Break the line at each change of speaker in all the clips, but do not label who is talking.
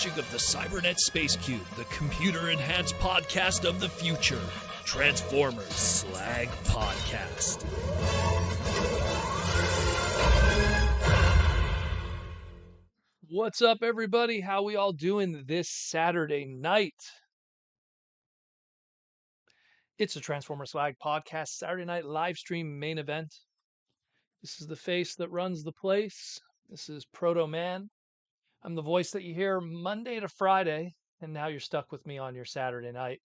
launching of the Cybernet Space Cube, the computer-enhanced podcast of the future. Transformers Slag Podcast.
What's up, everybody? How we all doing this Saturday night? It's a Transformers Slag Podcast Saturday night live stream main event. This is the face that runs the place. This is Proto Man. I'm the voice that you hear Monday to Friday, and now you're stuck with me on your Saturday night.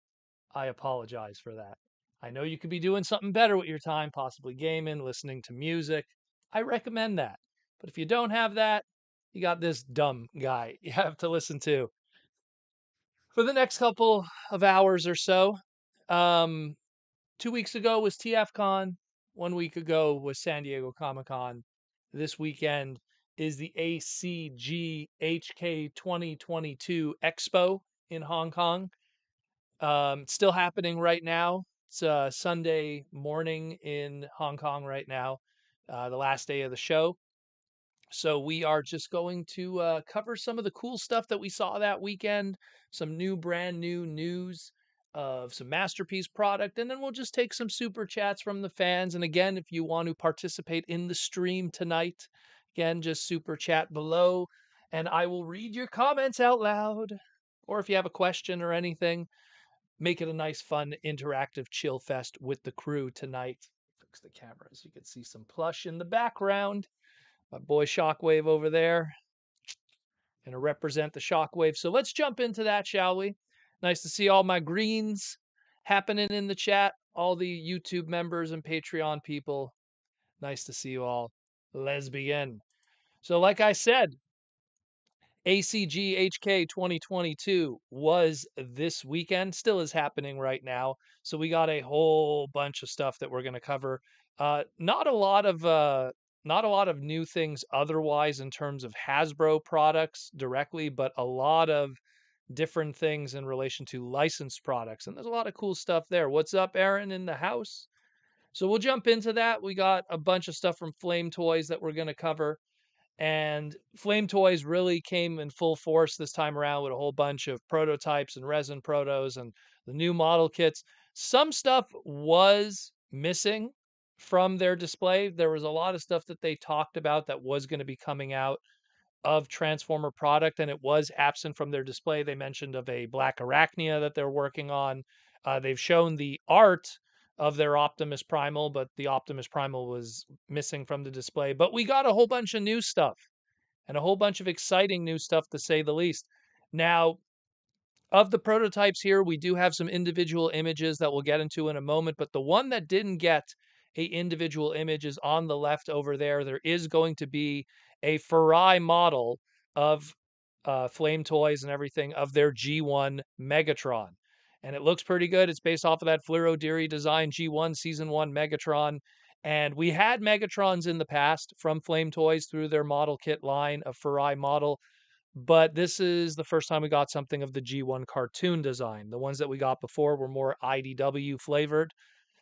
I apologize for that. I know you could be doing something better with your time, possibly gaming, listening to music. I recommend that. But if you don't have that, you got this dumb guy you have to listen to for the next couple of hours or so. 2 weeks ago was TFCon. 1 week ago was San Diego Comic-Con. This weekend is the ACGHK 2022 Expo in Hong Kong. It's still happening right now. It's Sunday morning in Hong Kong right now, the last day of the show. So we are just going to cover some of the cool stuff that we saw that weekend, some brand new news of some Masterpiece product, and then we'll just take some super chats from the fans. And again, if you want to participate in the stream tonight, again, just super chat below, and I will read your comments out loud. Or if you have a question or anything, make it a nice, fun, interactive chill fest with the crew tonight. Fix the camera so you can see some Plush in the background. My boy Shockwave over there. Gonna represent the Shockwave. So let's jump into that, shall we? Nice to see all my greens happening in the chat. All the YouTube members and Patreon people. Nice to see you all. Let's begin. So like I said, ACGHK 2022 was this weekend, still is happening right now. So we got a whole bunch of stuff that we're going to cover. Not a lot of new things otherwise in terms of Hasbro products directly, but a lot of different things in relation to licensed products. And there's a lot of cool stuff there. What's up, Aaron, in the house? So we'll jump into that. We got a bunch of stuff from Flame Toys that we're going to cover. And Flame Toys really came in full force this time around with a whole bunch of prototypes and resin protos and the new model kits. Some stuff was missing from their display. There was a lot of stuff that they talked about that was going to be coming out of Transformer product, and it was absent from their display. They mentioned of a Black Arachnia that they're working on. They've shown the art of their Optimus Primal, but the Optimus Primal was missing from the display. But we got a whole bunch of new stuff and a whole bunch of exciting new stuff, to say the least. Now, of the prototypes here, we do have some individual images that we'll get into in a moment, but the one that didn't get a individual image is on the left over there. There is going to be a Furai model of Flame Toys and everything of their G1 Megatron. And it looks pretty good. It's based off of that Fluoro Deary design G1 Season 1 Megatron. And we had Megatrons in the past from Flame Toys through their model kit line of Furai model. But this is the first time we got something of the G1 cartoon design. The ones that we got before were more IDW flavored.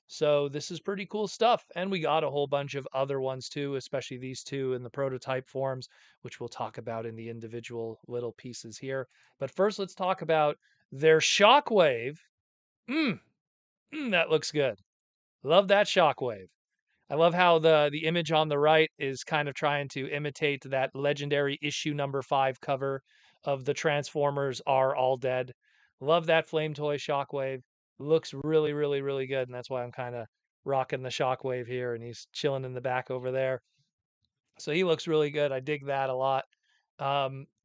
So this is pretty cool stuff. And we got a whole bunch of other ones too, especially these two in the prototype forms, which we'll talk about in the individual little pieces here. But first, let's talk about their Shockwave. That looks good. Love that Shockwave. I love how the image on the right is kind of trying to imitate that legendary issue number 5 cover of the Transformers Are All Dead. Love that Flame Toy Shockwave. Looks really, really, really good, and that's why I'm kind of rocking the Shockwave here, and he's chilling in the back over there. So he looks really good. I dig that a lot.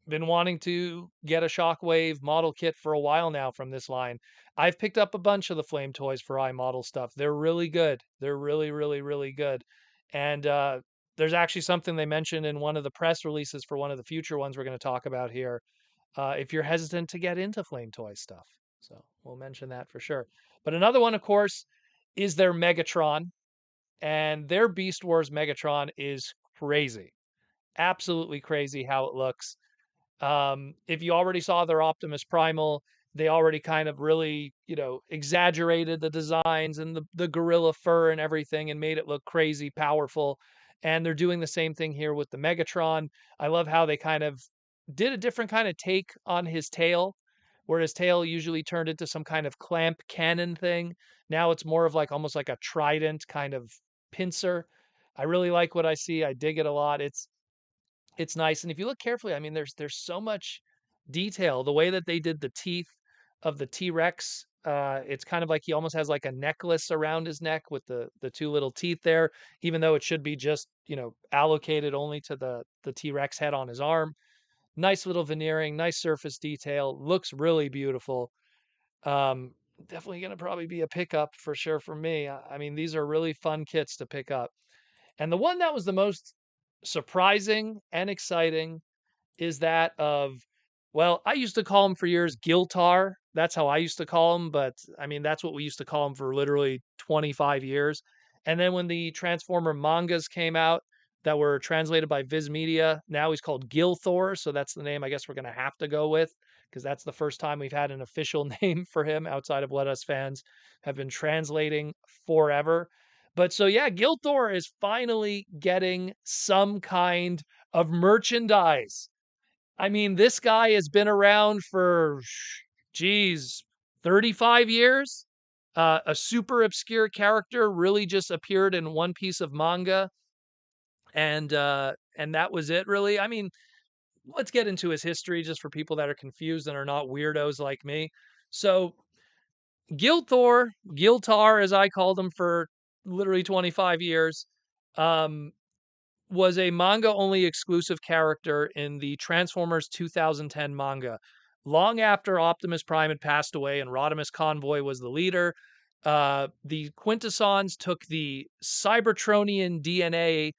Been wanting to get a Shockwave model kit for a while now from this line. I've picked up a bunch of the Flame Toys Furai model stuff. They're really good. They're really, really, really good. And there's actually something they mentioned in one of the press releases for one of the future ones we're going to talk about here. If you're hesitant to get into Flame Toys stuff. So we'll mention that for sure. But another one, of course, is their Megatron. And their Beast Wars Megatron is crazy. Absolutely crazy how it looks. If you already saw their Optimus Primal, they already kind of really, exaggerated the designs and the gorilla fur and everything and made it look crazy powerful. And they're doing the same thing here with the Megatron. I love how they kind of did a different kind of take on his tail, where his tail usually turned into some kind of clamp cannon thing. Now it's more of like almost like a trident kind of pincer. I really like what I see. I dig it a lot. It's nice, and if you look carefully, I mean, there's so much detail. The way that they did the teeth of the T-Rex, it's kind of like he almost has like a necklace around his neck with the two little teeth there, even though it should be just, allocated only to the T-Rex head on his arm. Nice little veneering, nice surface detail, looks really beautiful. Um, Definitely gonna probably be a pickup for sure for me. I mean, these are really fun kits to pick up. And the one that was the most surprising and exciting is that of, well, I used to call him for years Giltar. That's how I used to call him, but I mean, that's what we used to call him for literally 25 years. And then when the Transformer mangas came out that were translated by Viz Media, now he's called Gilthor. So that's the name I guess we're going to have to go with because that's the first time we've had an official name for him outside of what us fans have been translating forever. But so yeah, Gilthor is finally getting some kind of merchandise. I mean, this guy has been around for, geez, 35 years. A super obscure character, really just appeared in one piece of manga, and that was it, really. I mean, let's get into his history just for people that are confused and are not weirdos like me. So, Giltaur, as I called him for literally 25 years, um, was a manga only exclusive character in the Transformers 2010 manga. Long after Optimus Prime had passed away and Rodimus Convoy was the leader, the Quintessons took the Cybertronian DNA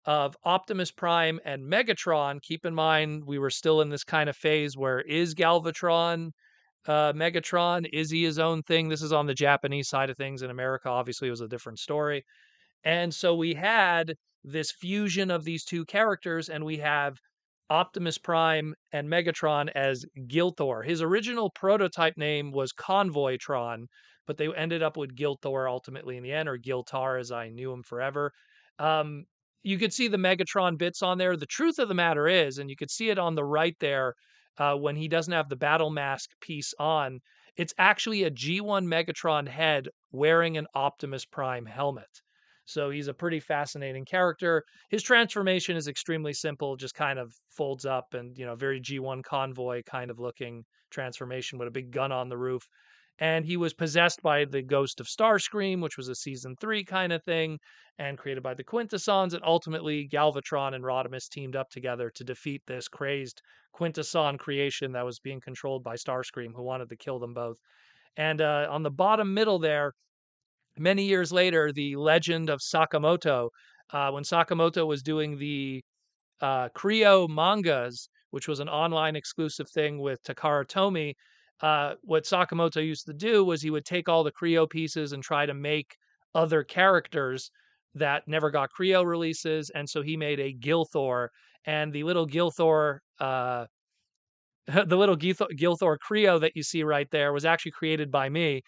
of Optimus Prime and Megatron. Keep in mind, we were still in this kind of phase where is Galvatron Megatron? Is he his own thing? This is on the Japanese side of things. In America, obviously, it was a different story. And so we had this fusion of these two characters, and we have Optimus Prime and Megatron as Gilthor. His original prototype name was Convoytron, but they ended up with Gilthor ultimately in the end, or Giltar as I knew him forever. Um, you could see the Megatron bits on there. The truth of the matter is, and you could see it on the right there when he doesn't have the battle mask piece on, it's actually a G1 Megatron head wearing an Optimus Prime helmet. So he's a pretty fascinating character. His transformation is extremely simple, just kind of folds up and, very G1 convoy kind of looking transformation with a big gun on the roof. And he was possessed by the ghost of Starscream, which was a season 3 kind of thing, and created by the Quintessons. And ultimately, Galvatron and Rodimus teamed up together to defeat this crazed Quintesson creation that was being controlled by Starscream, who wanted to kill them both. And on the bottom middle there, many years later, the legend of Sakamoto, when Sakamoto was doing the Creo mangas, which was an online exclusive thing with Takara Tomy, what Sakamoto used to do was he would take all the Creo pieces and try to make other characters that never got Creo releases, and so he made a Gilthor, and the little Gilthor, the little Gilthor Creo that you see right there was actually created by me.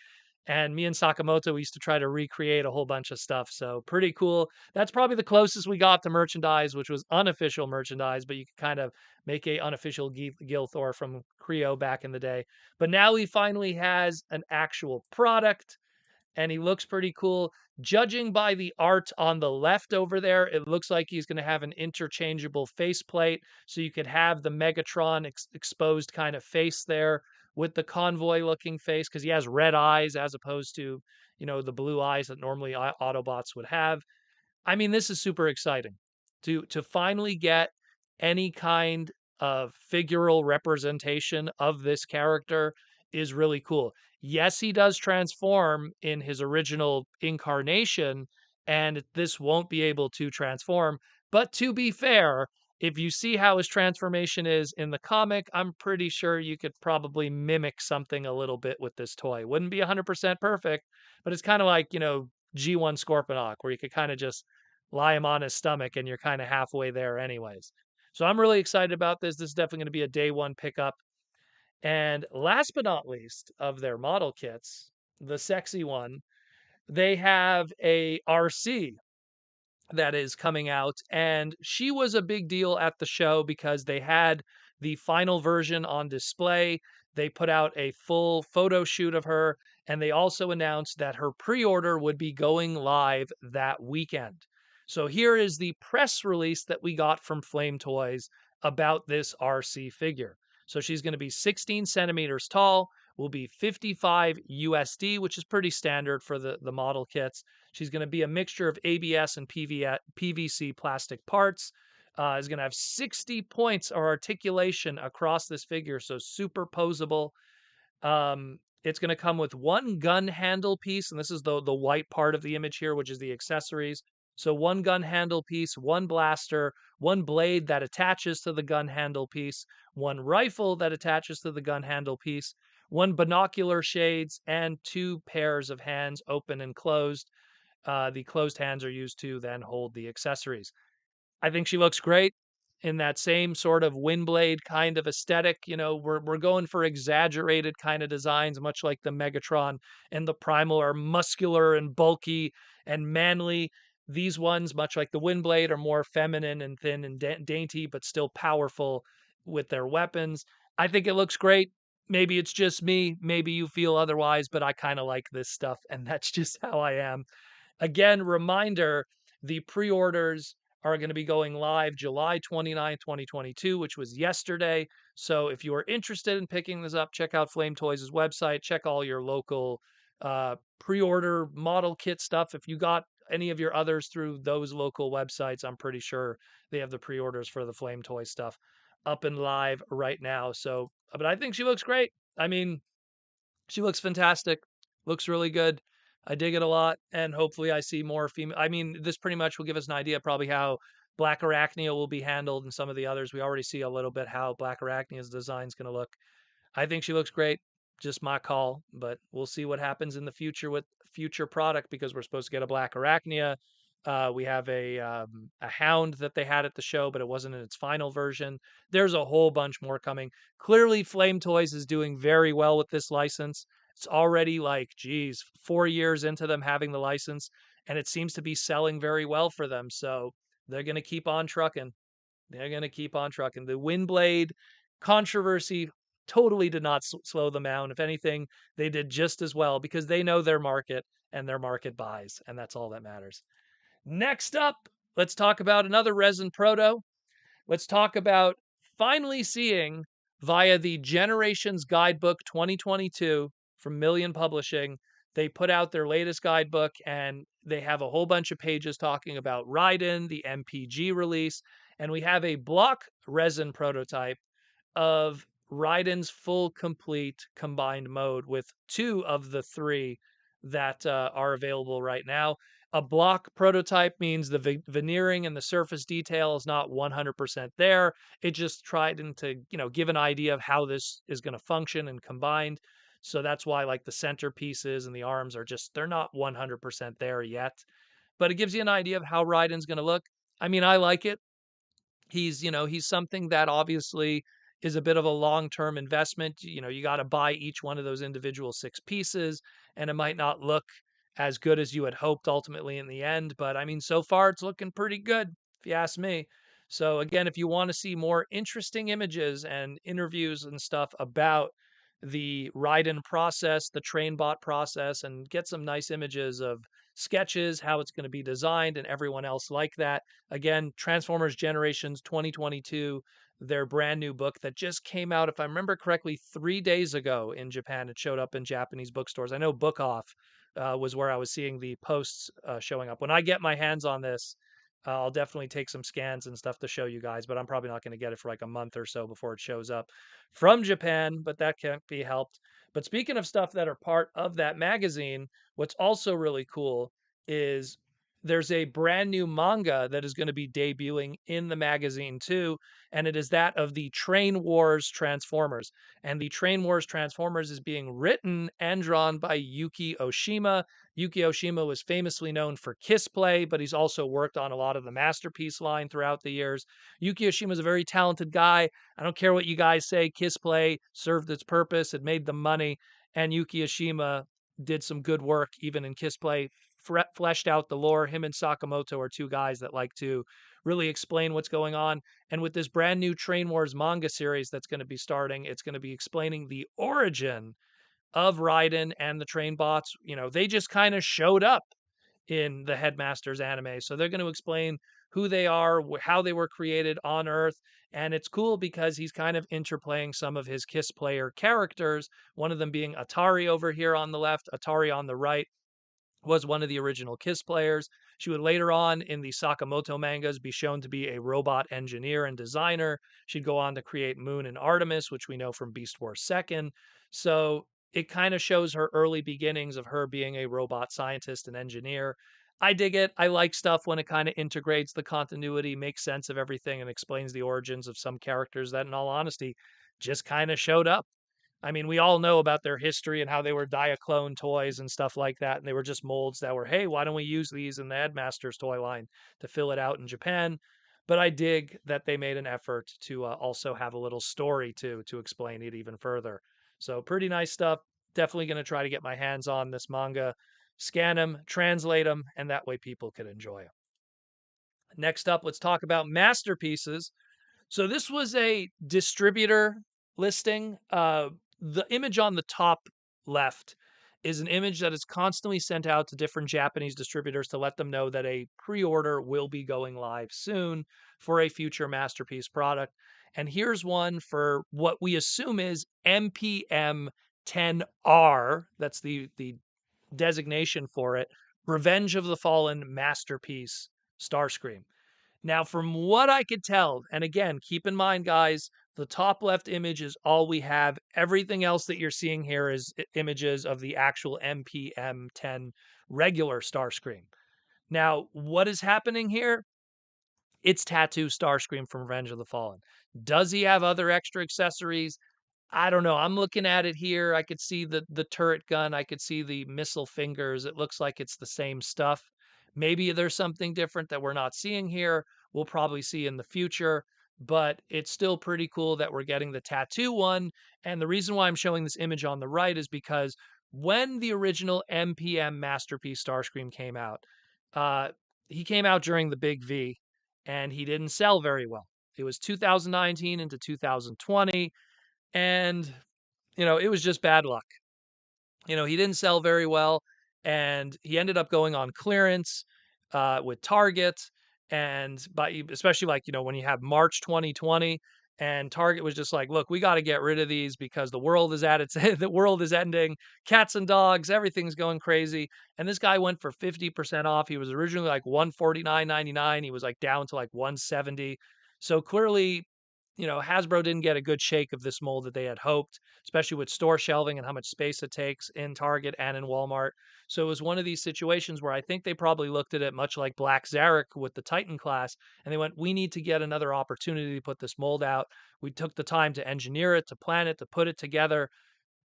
And me and Sakamoto, we used to try to recreate a whole bunch of stuff. So pretty cool. That's probably the closest we got to merchandise, which was unofficial merchandise, but you could kind of make a unofficial Gilthor from Creo back in the day. But now he finally has an actual product and he looks pretty cool. Judging by the art on the left over there, it looks like he's going to have an interchangeable faceplate. So you could have the Megatron exposed kind of face there with the convoy looking face because he has red eyes as opposed to, the blue eyes that normally Autobots would have. I mean, this is super exciting to finally get any kind of figural representation of this character is really cool. Yes, he does transform in his original incarnation, and this won't be able to transform. But to be fair, if you see how his transformation is in the comic, I'm pretty sure you could probably mimic something a little bit with this toy. Wouldn't be 100% perfect, but it's kind of like, G1 Scorponok, where you could kind of just lie him on his stomach and you're kind of halfway there anyways. So I'm really excited about this. This is definitely going to be a day one pickup. And last but not least of their model kits, the sexy one, they have a RC that is coming out. And she was a big deal at the show because they had the final version on display. They put out a full photo shoot of her, and they also announced that her pre-order would be going live that weekend. So here is the press release that we got from Flame Toys about this Arcee figure. So she's going to be 16 centimeters tall, will be 55 USD, which is pretty standard for the model kits. She's going to be a mixture of ABS and PVC plastic parts. Is going to have 60 points of articulation across this figure, so super posable. It's going to come with one gun handle piece, and this is the white part of the image here, which is the accessories. So one gun handle piece, one blaster, one blade that attaches to the gun handle piece, one rifle that attaches to the gun handle piece, one binocular shades, and two pairs of hands, open and closed. The closed hands are used to then hold the accessories. I think she looks great in that same sort of Windblade kind of aesthetic. You know, we're going for exaggerated kind of designs, much like the Megatron and the Primal are muscular and bulky and manly. These ones, much like the Windblade, are more feminine and thin and dainty, but still powerful with their weapons. I think it looks great. Maybe it's just me. Maybe you feel otherwise, but I kind of like this stuff, and that's just how I am. Again, reminder, the pre-orders are going to be going live July 29th, 2022, which was yesterday. So if you are interested in picking this up, check out Flame Toys' website. Check all your local pre-order model kit stuff. If you got any of your others through those local websites, I'm pretty sure they have the pre-orders for the Flame Toy stuff up and live right now. So, but I think she looks great. I mean, she looks fantastic. Looks really good. I dig it a lot, and hopefully I see more female. I mean, this pretty much will give us an idea probably how Black Arachnia will be handled and some of the others. We already see a little bit how Black Arachnia's design is going to look. I think she looks great. Just my call, but we'll see what happens in the future with future product because we're supposed to get a Black Arachnia. We have a Hound that they had at the show, but it wasn't in its final version. There's a whole bunch more coming. Clearly, Flame Toys is doing very well with this license. It's already like, geez, 4 years into them having the license, and it seems to be selling very well for them. So they're going to keep on trucking. They're going to keep on trucking. The Windblade controversy totally did not slow them down. If anything, they did just as well because they know their market and their market buys, and that's all that matters. Next up, let's talk about another resin proto. Let's talk about finally seeing via the Generations Guidebook 2022 from Million Publishing. They put out their latest guidebook and they have a whole bunch of pages talking about Raiden, the MPG release, and we have a block resin prototype of Raiden's full complete combined mode with two of the three that are available right now. A block prototype means the veneering and the surface detail is not 100% there. It just tried to, give an idea of how this is going to function and combined. So that's why like the center pieces and the arms are just, they're not 100% there yet. But it gives you an idea of how Raiden's going to look. I mean, I like it. He's something that obviously is a bit of a long-term investment. You got to buy each one of those individual six pieces, and it might not look as good as you had hoped ultimately in the end. But I mean, so far it's looking pretty good, if you ask me. So again, if you want to see more interesting images and interviews and stuff about the Raiden process, the TrainBot process, and get some nice images of sketches, how it's going to be designed, and everyone else like that. Again, Transformers Generations 2022, their brand new book that just came out, if I remember correctly, 3 days ago in Japan. It showed up in Japanese bookstores. I know Book Off was where I was seeing the posts showing up. When I get my hands on this, I'll definitely take some scans and stuff to show you guys, but I'm probably not going to get it for like a month or so before it shows up from Japan, but that can't be helped. But speaking of stuff that are part of that magazine, what's also really cool is there's a brand new manga that is going to be debuting in the magazine too, and it is that of the Train Wars Transformers. And the Train Wars Transformers is being written and drawn by Yuki Oshima. Yuki Oshima was famously known for Kiss Play, but he's also worked on a lot of the Masterpiece line throughout the years. Yuki Oshima is a very talented guy. I don't care what you guys say, Kiss Play served its purpose, it made them money, and Yuki Oshima did some good work even in Kiss Play fleshed out the lore. Him and Sakamoto are two guys that like to really explain what's going on. And with this brand new Train Wars manga series that's going to be starting, it's going to be explaining the origin of Raiden and the train bots. They just kind of showed up in the Headmasters anime. So they're going to explain who they are, how they were created on Earth. And it's cool because he's kind of interplaying some of his Kiss player characters, one of them being Atari over here on the left, Atari on the right was one of the original Kiss players. She would later on in the Sakamoto mangas be shown to be a robot engineer and designer. She'd go on to create Moon and Artemis, which we know from Beast Wars Second. So it kind of shows her early beginnings of her being a robot scientist and engineer. I dig it. I like stuff when it kind of integrates the continuity, makes sense of everything, and explains the origins of some characters that, in all honesty, just kind of showed up. I mean, we all know about their history and how they were Diaclone toys and stuff like that. And they were just molds that were, hey, why don't we use these in the Headmasters toy line to fill it out in Japan? But I dig that they made an effort to also have a little story to explain it even further. So pretty nice stuff. Definitely going to try to get my hands on this manga, scan them, translate them, and that way people can enjoy them. Next up, let's talk about masterpieces. So this was a distributor listing. The image on the top left is an image that is constantly sent out to different Japanese distributors to let them know that a pre-order will be going live soon for a future masterpiece product. And here's one for what we assume is MPM 10R. That's the designation for it. Revenge of the Fallen Masterpiece Starscream. Now, from what I could tell, and again, keep in mind, guys, the top left image is all we have. Everything else that you're seeing here is images of the actual MPM 10 regular Starscream. Now, what is happening here? It's Tattoo Starscream from Revenge of the Fallen. Does he have other extra accessories? I don't know. I'm looking at it here. I could see the turret gun. I could see the missile fingers. It looks like it's the same stuff. Maybe there's something different that we're not seeing here. We'll probably see in the future, but it's still pretty cool that we're getting the tattoo one. And the reason why I'm showing this image on the right is because when the original MPM Masterpiece Starscream came out, uh, he came out during the Big V, and he didn't sell very well. It was 2019 into 2020. And, it was just bad luck. He didn't sell very well, and he ended up going on clearance with Target. And especially like, when you have March 2020 and Target was just like, look, we got to get rid of these because the world is at its the world is ending. Cats and dogs, everything's going crazy. And this guy went for 50% off. He was originally like $149.99. He was like down to like 170. So clearly, Hasbro didn't get a good shake of this mold that they had hoped, especially with store shelving and how much space it takes in Target and in Walmart. So it was one of these situations where I think they probably looked at it much like Black Zarek with the Titan class, and they went, we need to get another opportunity to put this mold out. We took the time to engineer it, to plan it, to put it together.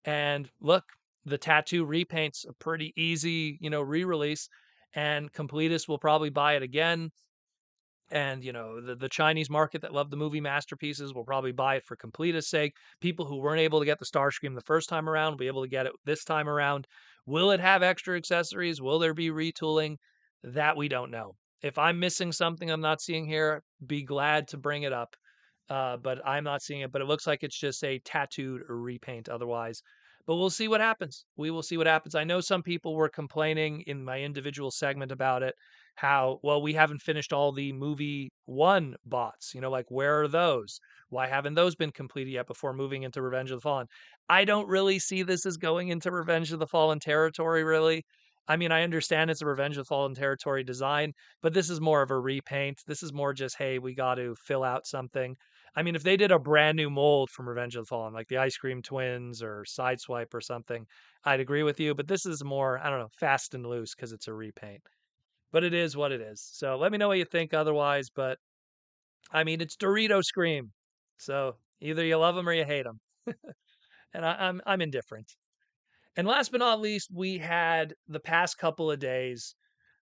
And look, the tattoo repaint's a pretty easy, re-release, and completists will probably buy it again. And, the Chinese market that loved the movie masterpieces will probably buy it for completist sake. People who weren't able to get the Starscream the first time around will be able to get it this time around. Will it have extra accessories? Will there be retooling? That we don't know. If I'm missing something I'm not seeing here, be glad to bring it up. But I'm not seeing it. But it looks like it's just a tattooed repaint otherwise. But we'll see what happens. We will see what happens. I know some people were complaining in my individual segment about it how, well, we haven't finished all the movie one bots. Like, where are those? Why haven't those been completed yet before moving into Revenge of the Fallen? I don't really see this as going into Revenge of the Fallen territory, really. I mean, I understand it's a Revenge of the Fallen territory design, but this is more of a repaint. This is more just, hey, we got to fill out something. I mean, if they did a brand new mold from Revenge of the Fallen, like the Ice Cream Twins or Sideswipe or something, I'd agree with you. But this is more, I don't know, fast and loose because it's a repaint. But it is what it is. So let me know what you think otherwise. But I mean, it's Dorito Scream. So either you love them or you hate them. And I'm indifferent. And last but not least, we had the past couple of days,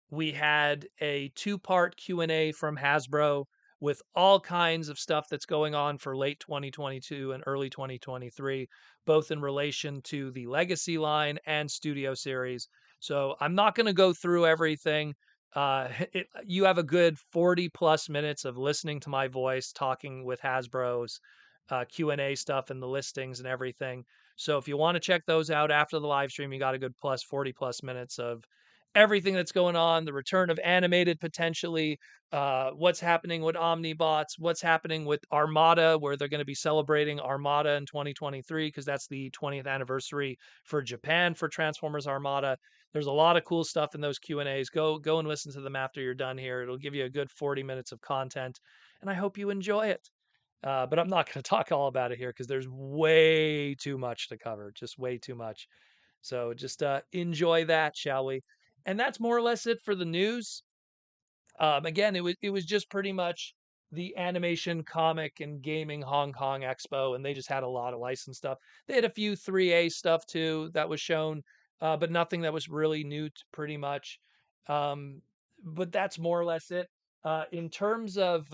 we had a two-part Q&A from Hasbro with all kinds of stuff that's going on for late 2022 and early 2023, both in relation to the Legacy line and Studio Series. So I'm not going to go through everything. You have a good 40 plus minutes of listening to my voice talking with Hasbro's Q&A stuff and the listings and everything. So if you want to check those out after the live stream, you got a good plus 40 plus minutes of everything that's going on, the return of animated potentially, what's happening with Omnibots, what's happening with Armada, where they're going to be celebrating Armada in 2023 because that's the 20th anniversary for Japan for Transformers Armada. There's a lot of cool stuff in those Q&As. Go and listen to them after you're done here. It'll give you a good 40 minutes of content, and I hope you enjoy it. But I'm not going to talk all about it here because there's way too much to cover, just way too much. So just enjoy that, shall we? And that's more or less it for the news. Again, it was just pretty much the animation, comic, and gaming Hong Kong Expo, and they just had a lot of licensed stuff. They had a few 3A stuff too that was shown, but nothing that was really new, pretty much. Um, but that's more or less it. In terms of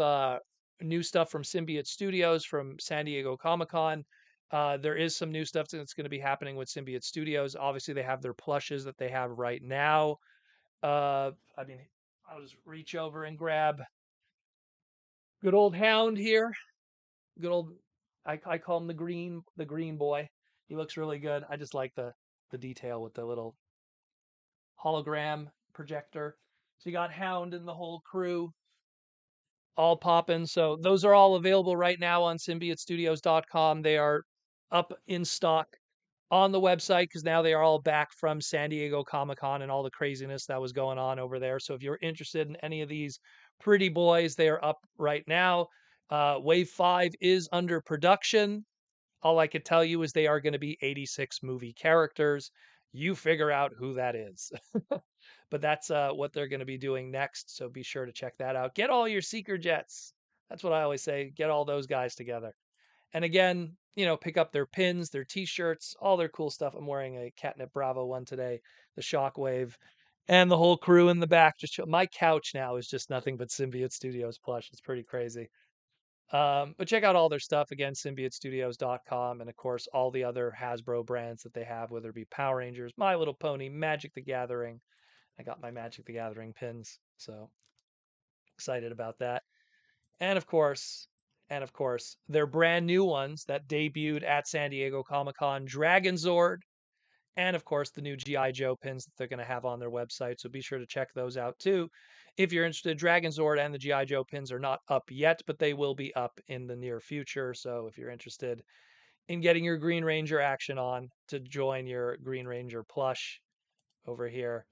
new stuff from Symbiote Studios from San Diego Comic Con, there is some new stuff that's going to be happening with Symbiote Studios. Obviously, they have their plushes that they have right now. I mean, I'll just reach over and grab good old Hound here. Good old, I call him the green boy. He looks really good. I just like the detail with the little hologram projector. So you got Hound and the whole crew all popping. So those are all available right now on symbiotestudios.com. They are up in stock on the website because now they are all back from San Diego Comic Con and all the craziness that was going on over there. So if you're interested in any of these pretty boys, they are up right now. Wave 5 is under production. All I could tell you is they are going to be 86 movie characters. You figure out who that is. But that's what they're going to be doing next. So be sure to check that out. Get all your Seeker Jets. That's what I always say. Get all those guys together. And again, pick up their pins, their t-shirts, all their cool stuff. I'm wearing a Catnip Bravo one today, the Shockwave, and the whole crew in the back. My couch now is just nothing but Symbiote Studios plush. It's pretty crazy. But check out all their stuff again, symbiotestudios.com, and of course all the other Hasbro brands that they have, whether it be Power Rangers, My Little Pony, Magic the Gathering. I got my Magic the Gathering pins, so excited about that. And of course, their brand new ones that debuted at San Diego Comic-Con, Dragon Zord, and of course the new GI Joe pins that they're going to have on their website. So be sure to check those out too. If you're interested, Dragon Zord and the GI Joe pins are not up yet, but they will be up in the near future. So if you're interested in getting your Green Ranger action on to join your Green Ranger plush over here,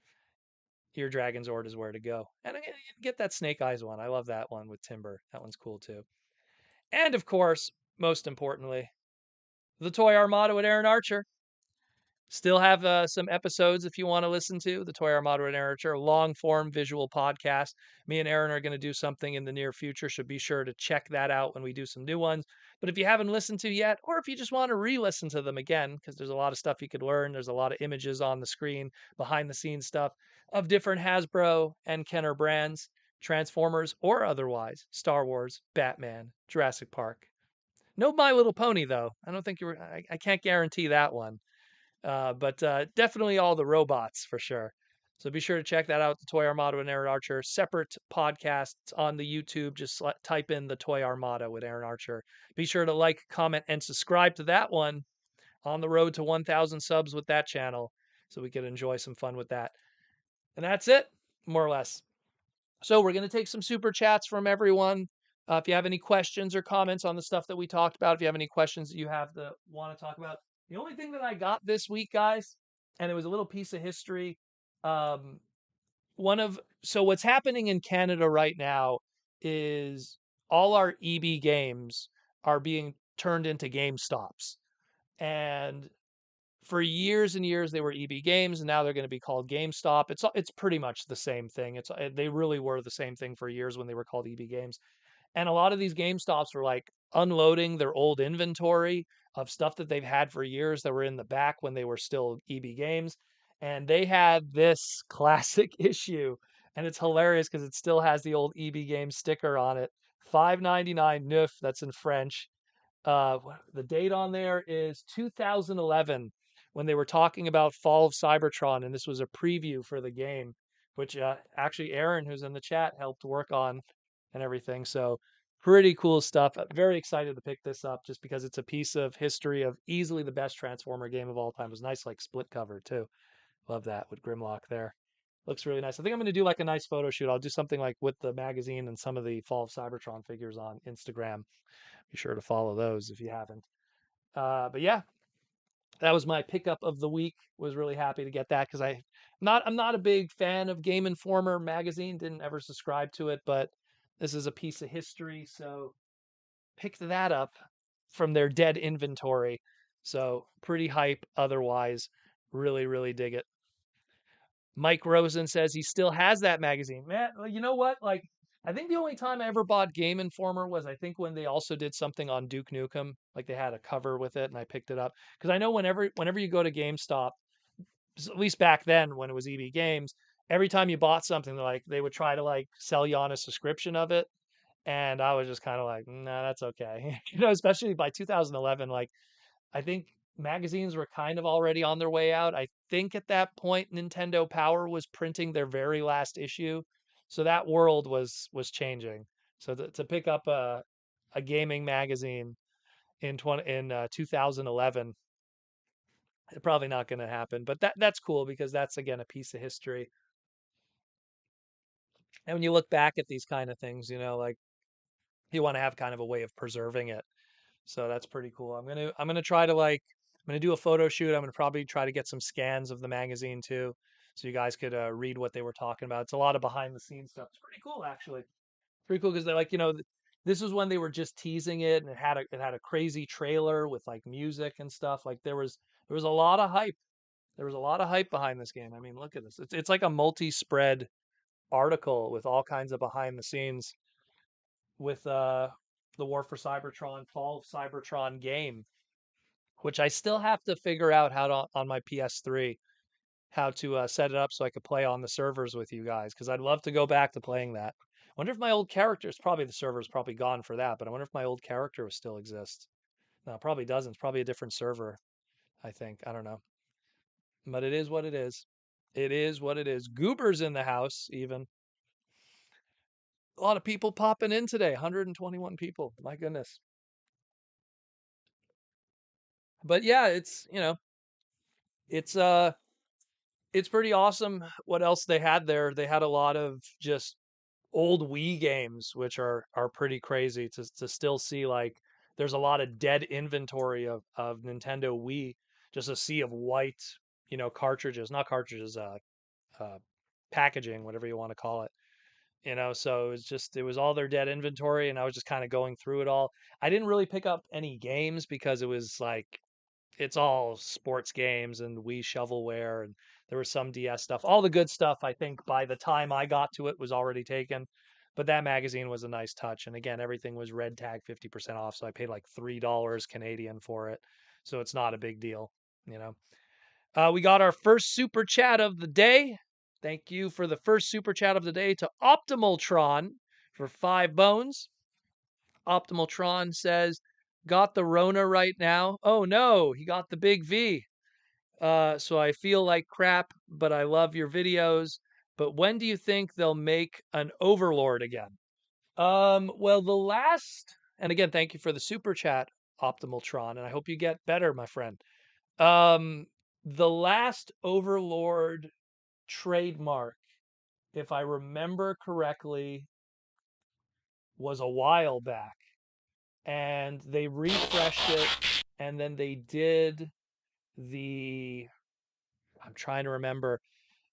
your Dragon Zord is where to go. And again, get that Snake Eyes one. I love that one with Timber. That one's cool too. And of course, most importantly, the Toy Armada with Aaron Archer. Still have some episodes if you want to listen to the Toy Armada with Aaron Archer, long form visual podcast. Me and Aaron are going to do something in the near future, so be sure to check that out when we do some new ones. But if you haven't listened to yet, or if you just want to re-listen to them again, because there's a lot of stuff you could learn, there's a lot of images on the screen, behind the scenes stuff of different Hasbro and Kenner brands, Transformers or otherwise, Star Wars, Batman, Jurassic Park. No My Little Pony though. I don't think I can't guarantee that one. But definitely all the robots for sure. So be sure to check that out. The Toy Armada with Aaron Archer, separate podcasts on the YouTube. Just type in the Toy Armada with Aaron Archer. Be sure to like, comment, and subscribe to that one. On the road to 1,000 subs with that channel, so we could enjoy some fun with that. And that's it, more or less. So we're going to take some super chats from everyone. If you have any questions or comments on the stuff that we talked about, if you have any questions that you have that want to talk about, the only thing that I got this week, guys, and it was a little piece of history. Um, so what's happening in Canada right now is all our EB games are being turned into Game Stops, and for years and years they were EB Games, and now they're going to be called GameStop. It's pretty much the same thing. They really were the same thing for years when they were called EB Games. And a lot of these GameStops were like unloading their old inventory of stuff that they've had for years that were in the back when they were still EB Games. And they had this classic issue, and it's hilarious because it still has the old EB Games sticker on it. 5.99 neuf, that's in French. The date on there is 2011, when they were talking about Fall of Cybertron, and this was a preview for the game, which actually Aaron, who's in the chat, helped work on and everything. So pretty cool stuff. Very excited to pick this up just because it's a piece of history of easily the best Transformer game of all time. It was nice, like split cover too. Love that with Grimlock there. Looks really nice. I think I'm going to do like a nice photo shoot. I'll do something like with the magazine and some of the Fall of Cybertron figures on Instagram. Be sure to follow those if you haven't. But yeah, that was my pickup of the week. Was really happy to get that because I'm not a big fan of Game Informer magazine. Didn't ever subscribe to it, but this is a piece of history, so picked that up from their dead inventory. So pretty hype. Otherwise, really dig it. Mike Rosen says he still has that magazine. Man, you know what? Like, I think the only time I ever bought Game Informer was I think when they also did something on Duke Nukem. Like they had a cover with it, and I picked it up because I know whenever you go to GameStop, at least back then when it was EB Games, every time you bought something, like they would try to like sell you on a subscription of it, and I was just kind of like, nah, that's okay. Especially by 2011, like I think magazines were kind of already on their way out. I think at that point Nintendo Power was printing their very last issue. So that world was changing. So to pick up a gaming magazine in 2011, probably not going to happen. But that's cool because that's again a piece of history. And when you look back at these kind of things, like you want to have kind of a way of preserving it. So that's pretty cool. I'm gonna try to I'm gonna do a photo shoot. I'm gonna probably try to get some scans of the magazine too, so you guys could read what they were talking about. It's a lot of behind the scenes stuff. It's pretty cool actually. Pretty cool because they're like this was when they were just teasing it, and it had a crazy trailer with like music and stuff. Like there was a lot of hype. There was a lot of hype behind this game. I mean, look at this. It's like a multi-spread article with all kinds of behind the scenes with the War for Cybertron, Fall of Cybertron game, which I still have to figure out how to on my PS3 how to set it up so I could play on the servers with you guys because I'd love to go back to playing that. I wonder if my old characters probably the server's probably gone for that, but I wonder if my old character will still exist. No, it probably doesn't. It's probably a different server, I think. I don't know. But it is what it is. It is what it is. Goober's in the house, even. A lot of people popping in today. 121 people. My goodness. But yeah, it's it's pretty awesome what else they had there. They had a lot of just old Wii games, which are pretty crazy to still see. Like there's a lot of dead inventory of Nintendo Wii, just a sea of white, cartridges, not cartridges, uh, packaging, whatever you want to call it. So it was all their dead inventory, and I was just kind of going through it all. I didn't really pick up any games because it was like it's all sports games and Wii shovelware, and there was some DS stuff. All the good stuff, I think, by the time I got to it was already taken. But that magazine was a nice touch. And again, everything was red tag 50% off. So I paid like $3 Canadian for it. So it's not a big deal, you know. We got our first super chat of the day. Thank you for the first super chat of the day to Optimaltron for 5 bones. Optimaltron says, got the Rona right now. Oh no, he got the big V. So I feel like crap, but I love your videos. But when do you think they'll make an Overlord again? Well, and again, thank you for the super chat, Optimaltron, and I hope you get better, my friend. Um, the last Overlord trademark, if I remember correctly, was a while back, and they refreshed it, and then they did the I'm trying to remember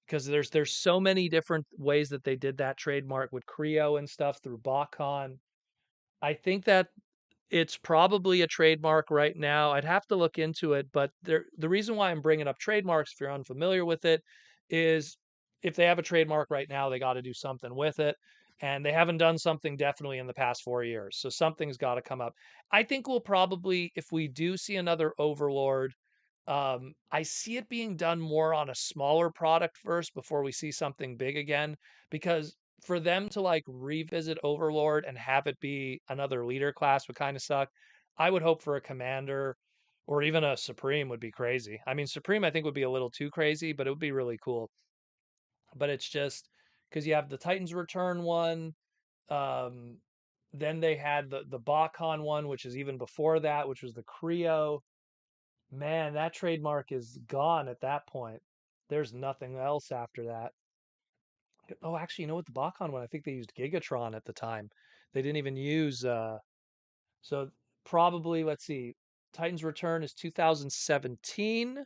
because there's so many different ways that they did that trademark with Creo and stuff through BotCon. I think that it's probably a trademark right now. I'd have to look into it, but the reason why I'm bringing up trademarks, if you're unfamiliar with it, is if they have a trademark right now, they got to do something with it. And they haven't done something definitely in the past 4 years. So something's got to come up. I think we'll probably, if we do see another Overlord, I see it being done more on a smaller product first before we see something big again. Because for them to like revisit Overlord and have it be another leader class would kind of suck. I would hope for a commander or even a Supreme would be crazy. I mean, Supreme I think would be a little too crazy, but it would be really cool. But it's just because you have the Titans Return one, um, then they had the Bakon one, which is even before that, which was the Creo. Man, that trademark is gone at that point. There's nothing else after that. Oh, actually, you know what? The Bakon one, I think they used Gigatron at the time. They didn't even use so probably, let's see, Titans Return is 2017.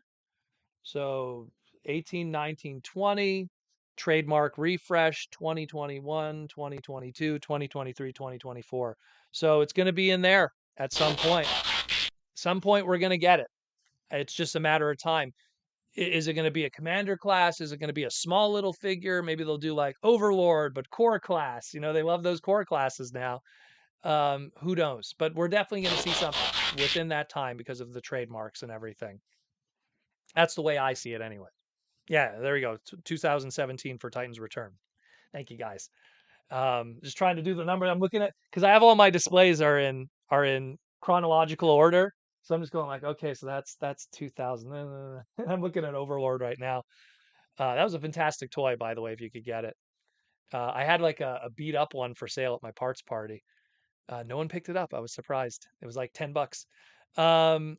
So 18, 19, 20, trademark refresh 2021, 2022, 2023, 2024. So it's going to be in there at some point. Some point we're going to get it. It's just a matter of time. Is it going to be a commander class? Is it going to be a small little figure? Maybe they'll do like Overlord, but core class. You know, they love those core classes now. Who knows? But we're definitely going to see something within that time because of the trademarks and everything. That's the way I see it anyway. Yeah, there we go. 2017 for Titans Return. Thank you guys. Just trying to do the number. I'm looking at because I have all my displays are in chronological order. So I'm just going like, okay, so that's 2000. I'm looking at Overlord right now. That was a fantastic toy, by the way, if you could get it. I had like a beat up one for sale at my parts party. No one picked it up. I was surprised. It was like $10. Um,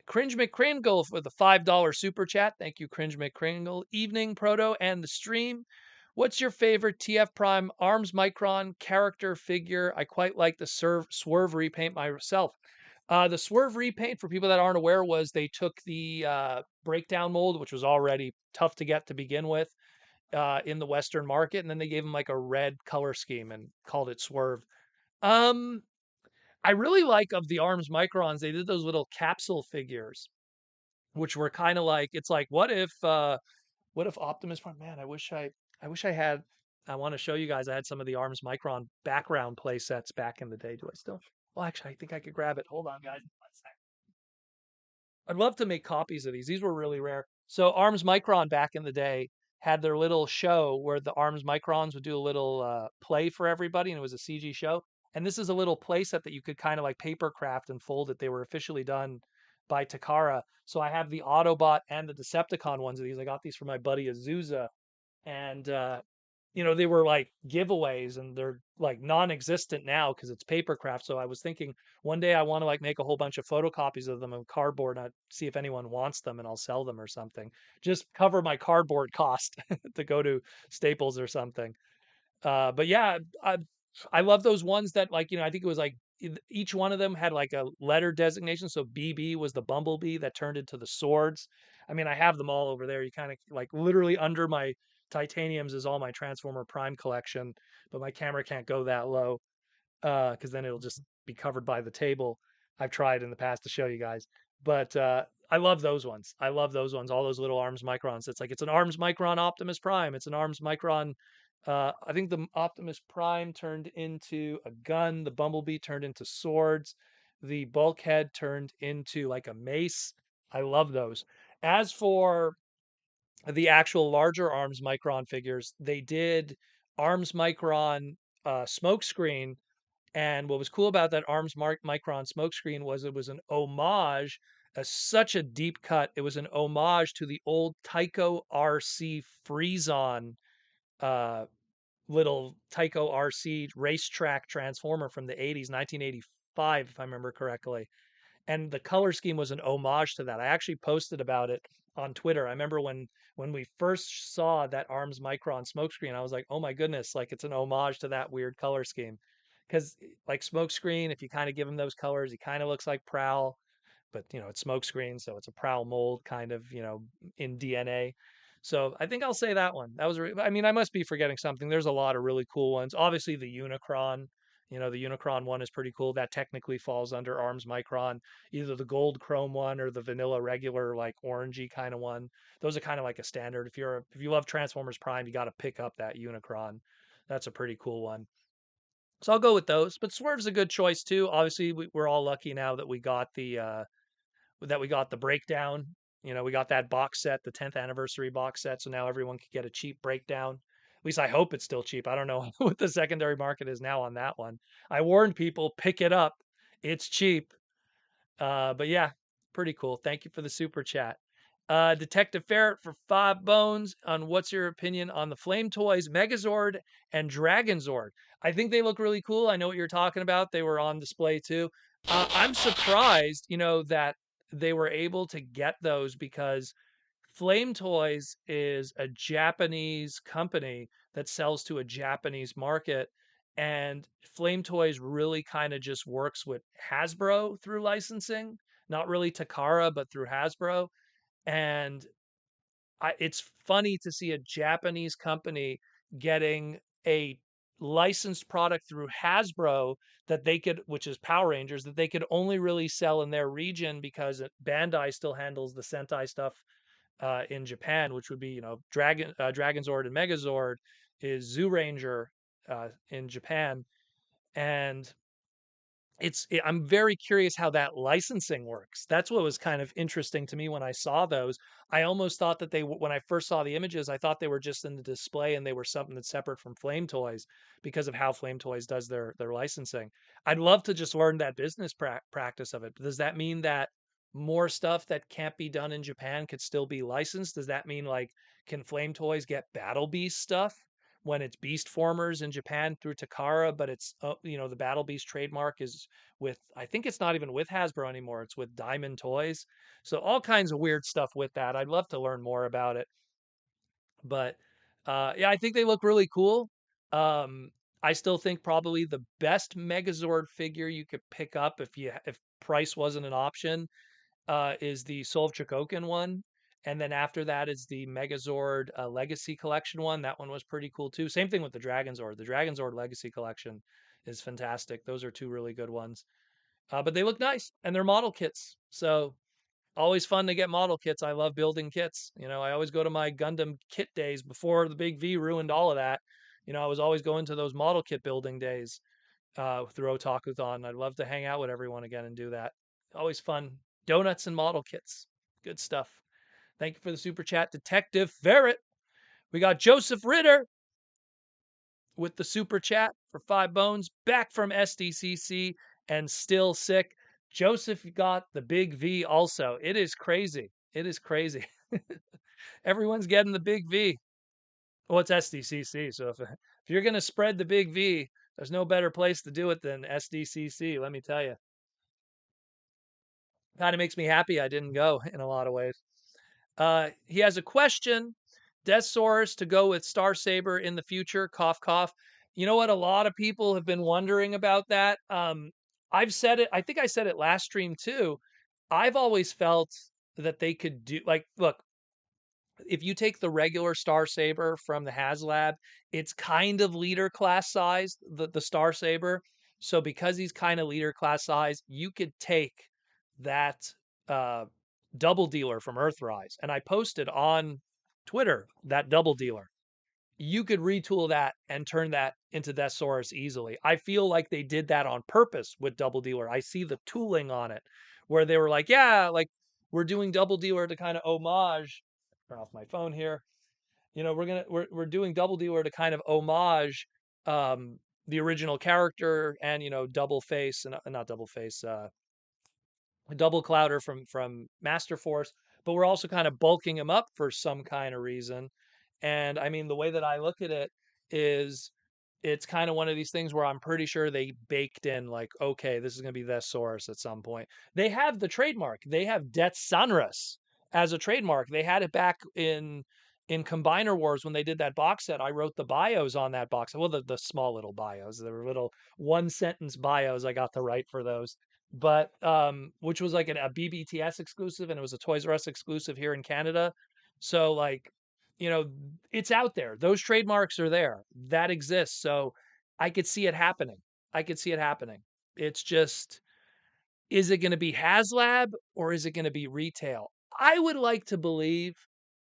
Cringe McCringle with a $5 super chat. Thank you, Cringe McCringle. Evening, Proto, and the stream. What's your favorite TF Prime Arms Micron character figure? I quite like the Swerve repaint myself. The Swerve repaint, for people that aren't aware, was they took the breakdown mold, which was already tough to get to begin with in the Western market, and then they gave him like a red color scheme and called it Swerve. Um, I really like of the Arms Microns, they did those little capsule figures, which were kind of like, it's like, what if Optimus Prime, man, I wish I had, I want to show you guys, I had some of the Arms Micron background play sets back in the day. Do I still? Well, actually, I think I could grab it. Hold on, guys. One sec. I'd love to make copies of these. These were really rare. So Arms Micron back in the day had their little show where the Arms Microns would do a little play for everybody, and it was a CG show. And this is a little play set that you could kind of like paper craft and fold it. They were officially done by Takara. So I have the Autobot and the Decepticon ones of these. I got these from my buddy Azusa, and they were like giveaways, and they're like non-existent now because it's papercraft. So I was thinking one day I want to like make a whole bunch of photocopies of them in cardboard and see if anyone wants them, and I'll sell them or something. Just cover my cardboard cost to go to Staples or something. But yeah, I love those ones that, like, I think it was like each one of them had like a letter designation. So BB was the bumblebee that turned into the swords. I mean, I have them all over there. You kind of like literally under my titaniums is all my Transformer Prime collection, but my camera can't go that low because then it'll just be covered by the table. I've tried in the past to show you guys, but I love those ones. I love those ones. All those little Arms Microns. It's like it's an Arms Micron Optimus Prime. It's an Arms Micron. I think the Optimus Prime turned into a gun. The Bumblebee turned into swords. The Bulkhead turned into like a mace. I love those. As for the actual larger Arms Micron figures, they did Arms Micron Smokescreen, and what was cool about that Arms Micron smokescreen was it was an homage, such a deep cut. It was an homage to the old Tycho RC Freezon, uh, little Tycho RC racetrack transformer from the 80s, 1985, if I remember correctly. And the color scheme was an homage to that. I actually posted about it on Twitter. I remember when we first saw that Arms Micron smokescreen, I was like, oh my goodness, like it's an homage to that weird color scheme. Because like smokescreen, if you kind of give him those colors, he kind of looks like Prowl, but it's smokescreen, so it's a Prowl mold kind of, in DNA. So I think I'll say that one. That was, I mean, I must be forgetting something. There's a lot of really cool ones. Obviously, the Unicron. The Unicron one is pretty cool. That technically falls under Arms Micron, either the gold chrome one or the vanilla regular, like orangey kind of one. Those are kind of like a standard. If you love Transformers Prime, you got to pick up that Unicron. That's a pretty cool one. So I'll go with those. But Swerve's a good choice too. Obviously, we're all lucky now that we got the breakdown. We got that box set, the 10th anniversary box set. So now everyone can get a cheap breakdown. At least I hope it's still cheap. I don't know what the secondary market is now on that one. I warned people, pick it up. It's cheap. But yeah, Pretty cool. Thank you for the super chat. Detective Ferret for 5 bones on what's your opinion on the Flame Toys Megazord and Dragonzord? I think they look really cool. I know what you're talking about. They were on display too. I'm surprised, that they were able to get those because Flame Toys is a Japanese company that sells to a Japanese market. And Flame Toys really kind of just works with Hasbro through licensing, not really Takara, but through Hasbro. And it's funny to see a Japanese company getting a licensed product through Hasbro that they could, which is Power Rangers, that they could only really sell in their region because Bandai still handles the Sentai stuff in Japan, which would be Dragonzord and Megazord is Zoo Ranger in Japan, and I'm very curious how that licensing works. That's what was kind of interesting to me when I saw those. I almost thought that when I first saw the images, I thought they were just in the display and they were something that's separate from Flame Toys because of how Flame Toys does their licensing. I'd love to just learn that business practice of it. Does that mean that more stuff that can't be done in Japan could still be licensed? Does that mean like can Flame Toys get Battle Beast stuff? When it's Beast Formers in Japan through Takara, but it's the Battle Beast trademark is with, I think it's not even with Hasbro anymore. It's with Diamond Toys. So all kinds of weird stuff with that. I'd love to learn more about it. But yeah, I think they look really cool. I still think probably the best Megazord figure you could pick up if price wasn't an option is the Soul of Chokokin one. And then after that is the Megazord Legacy Collection one. That one was pretty cool too. Same thing with the Dragonzord. The Dragonzord Legacy Collection is fantastic. Those are two really good ones. But they look nice and they're model kits. So always fun to get model kits. I love building kits. I always go to my Gundam kit days before the big V ruined all of that. I was always going to those model kit building days through Otakuthon. I'd love to hang out with everyone again and do that. Always fun. Donuts and model kits. Good stuff. Thank you for the super chat, Detective Ferret. We got Joseph Ritter with the super chat for 5 bones, back from SDCC and still sick. Joseph got the big V also. It is crazy. It is crazy. Everyone's getting the big V. Well, it's SDCC. So if you're going to spread the big V, there's no better place to do it than SDCC, let me tell you. Kind of makes me happy I didn't go in a lot of ways. He has a question. Deathsaurus to go with Star Saber in the future. Cough, cough. You know what? A lot of people have been wondering about that. I've said it. I think I said it last stream too. I've always felt that they could do look, if you take the regular Star Saber from the HasLab, it's kind of leader class size, the Star Saber. So because he's kind of leader class size, you could take that uh, double dealer from Earthrise, and I posted on Twitter that double dealer. You could retool that and turn that into Deathsaurus easily. I feel like they did that on purpose with double dealer. I see the tooling on it where they were like, yeah, like we're doing double dealer to kind of homage. Turn off my phone here. We're doing double dealer to kind of homage the original character and double face and not double face double clouder from Master Force, but we're also kind of bulking him up for some kind of reason. And I mean, the way that I look at it is it's kind of one of these things where I'm pretty sure they baked in like, okay, this is going to be the source at some point. They have the trademark. They have Det Sunris as a trademark. They had it back in Combiner Wars when they did that box set. I wrote the bios on that box. Well, the small little bios, the little one sentence bios I got to write for those. But which was like a BBTS exclusive, and it was a Toys R Us exclusive here in Canada. So like, it's out there. Those trademarks are there. That exists. So I could see it happening. I could see it happening. It's just, is it going to be HasLab or is it going to be retail? I would like to believe